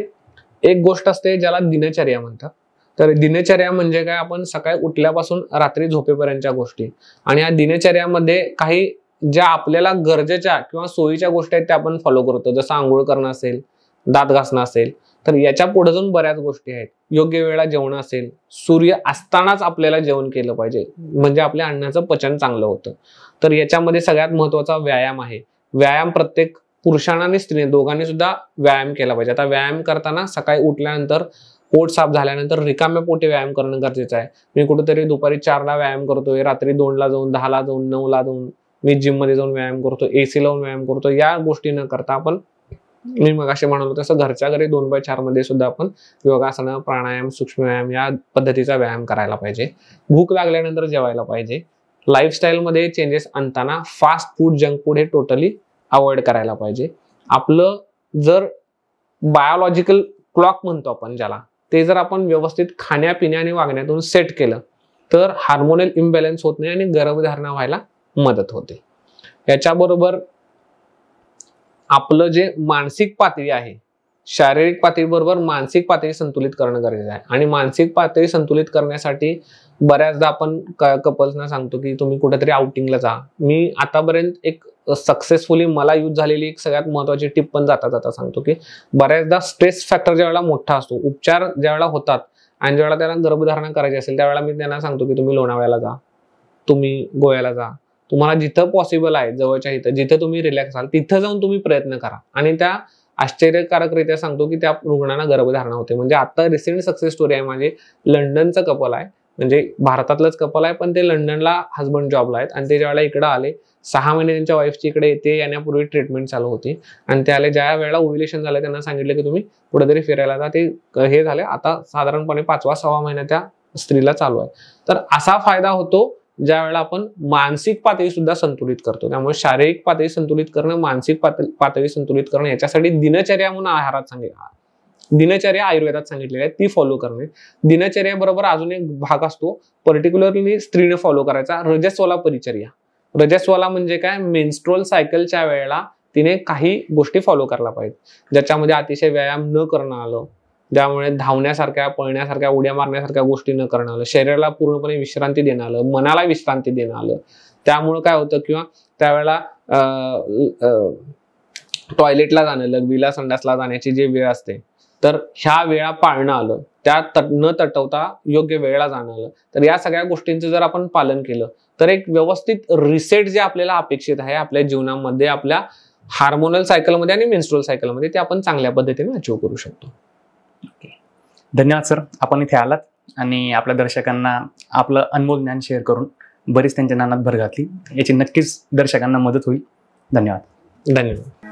एक गोष्ट असते ज्याला दिनचर्या म्हणतात. तर दिनचर्या म्हणजे काय, आपण सकाळी उठल्यापासून रात्री झोपेपर्यंतच्या गोष्टी, आणि या दिनचर्यामध्ये काही ज्या आपल्याला गरजेच्या किंवा सोयीच्या गोष्टी आहेत त्या आपण फॉलो करतो, जसं आंघोळ करणं असेल, दात घासणं असेल. तर याच्या पुढे जाऊन बऱ्याच गोष्टी आहेत. योग्य वेळेला जेवण असेल, सूर्य असतानाच आपल्याला जेवण केलं पाहिजे, म्हणजे आपल्या अन्नाचं पचन चांगलं होतं. तर याच्यामध्ये सगळ्यात महत्वाचा व्यायाम आहे. व्यायाम प्रत्येक पुरुषांना आणि स्त्रियांनी दोघांनी सुद्धा व्यायाम केला पाहिजे. आता व्यायाम करताना सकाळी उठल्यानंतर, पोट साफ झाल्यानंतर रिकाम्या पोटी व्यायाम करणं गरजेचं आहे. मी कुठेतरी दुपारी 4ला व्यायाम करतोय, रात्री 2ला जाऊन, 10ला जाऊन, 9ला जाऊन मी जिम मध्ये जाऊन व्यायाम करतो, एसी लावून व्यायाम करतो, या गोष्टी न करता आपण, मी मगाशी म्हणालो तसं घरच्या घरी 2x4 मध्ये सुद्धा आपण योगासनं, प्राणायाम, सूक्ष्म व्यायाम या पद्धतीचा व्यायाम करायला पाहिजे. भूक लागल्यानंतर जेवायला पाहिजे. लाईफस्टाईल मध्ये चेंजेस आणताना फास्ट फूड, जंक फूड हे टोटली अवॉइड करायला पाहिजे. आपलं जर बायोलॉजिकल क्लॉक म्हणतो आपण ज्याला, ते जर आपण व्यवस्थित खाण्यापिण्या आणि वागण्यातून सेट केलं तर हार्मोनल इम्बॅलन्स होत नाही आणि गर्भधारणा व्हायला मदत होते. याच्याबरोबर आपलं जे मानसिक पातळी आहे, शारीरिक पातळीबरोबर मानसिक पातळी संतुलित करणं गरजेचं आहे. आणि मानसिक पातळी संतुलित करण्यासाठी बऱ्याचदा आपण कपल्सना सांगतो की तुम्ही कुठेतरी आउटिंगला जा. मी आतापर्यंत एक सक्सेसफुली मला यूज झालेली एक सगळ्यात महत्वाची टिप पण जाता जाता सांगतो की बऱ्याचदा स्ट्रेस फॅक्टर ज्यावेळेला मोठा असतो, उपचार ज्यावेळेला होतात आणि ज्यावेळेला त्यांना गर्भधारणा करायची असेल त्यावेळेला मी त्यांना सांगतो की तुम्ही लोणावळ्याला जा, तुम्ही गोव्याला जा, तुम्हाला जिथं पॉसिबल आहे जवळच्या इथं, जिथं तुम्ही रिलॅक्स व्हाल तिथं जाऊन तुम्ही प्रयत्न करा. आणि त्या आश्चर्यकारकरित्या सांगतो की त्या रुग्णांना गर्भधारणा होते. म्हणजे आता रिसेंट सक्सेस स्टोरी आहे माझी. लंडनचं कपल आहे, म्हणजे भारतातलंच कपल आहे, पण ते लंडनला हजबंड जॉबला आहेत आणि ते ज्यावेळेला इकडे आले, 6 महिने त्यांच्या वाईफची इकडे येते येण्यापूर्वी ट्रीटमेंट चालू होती, आणि ते आले ज्या वेळेला ओव्ह्युलेशन झालं त्यांना सांगितलं की तुम्ही कुठेतरी फिरायला जा. ते हे झाले, आता साधारणपणे 5वा-6वा महिना त्या स्त्रीला चालू आहे. तर असा फायदा होतो ज्या वेळेला आपण मानसिक पातळी सुद्धा संतुलित करतो. त्यामुळे शारीरिक पातळी संतुलित करणं, मानसिक पातळी संतुलित करणं, याच्यासाठी दिनचर्या म्हणून आहारात दिनचर्या आयुर्वेदात सांगितलेली आहे, ती फॉलो करणे. दिनचर्याबरोबर अजून एक भाग असतो पर्टिक्युलरली स्त्रीने फॉलो करायचा, रजस्वला परिचर्या. रजस्वला म्हणजे काय, मेन्स्ट्रुअल सायकलच्या वेळेला तिने काही गोष्टी फॉलो करायला पाहिजे, ज्याच्यामध्ये अतिशय व्यायाम न करणं आलं, ज्यामुळे धावण्यासारख्या, पळण्यासारख्या, उड्या मारण्यासारख्या गोष्टी न करणं आलं, शरीराला पूर्णपणे विश्रांती देणं आलं, मनाला विश्रांती देणं आलं. त्यामुळे काय होतं, किंवा त्यावेळेला टॉयलेटला जाणं, लघवीला, संडासला जाण्याची जी वेळ असते, तर ह्या वेळा पाळणं आलं, त्या न तटवता योग्य वेळेला जाणं आलं. तर या सगळ्या गोष्टींचं जर आपण पालन केलं तर एक व्यवस्थित रिसेट जे आपल्याला अपेक्षित आहे आपल्या जीवनामध्ये, आपल्या हार्मोनल सायकलमध्ये आणि मेन्स्ट्रुअल सायकलमध्ये, ते आपण चांगल्या पद्धतीने अचीव्ह करू शकतो. धन्यवाद सर, आपण इथे आलात आणि आपल्या दर्शकांना आपलं अनमोल ज्ञान शेअर करून बरीच त्यांच्या ज्ञानात भर घातली. याची नक्कीच दर्शकांना मदत होईल. धन्यवाद. धन्यवाद.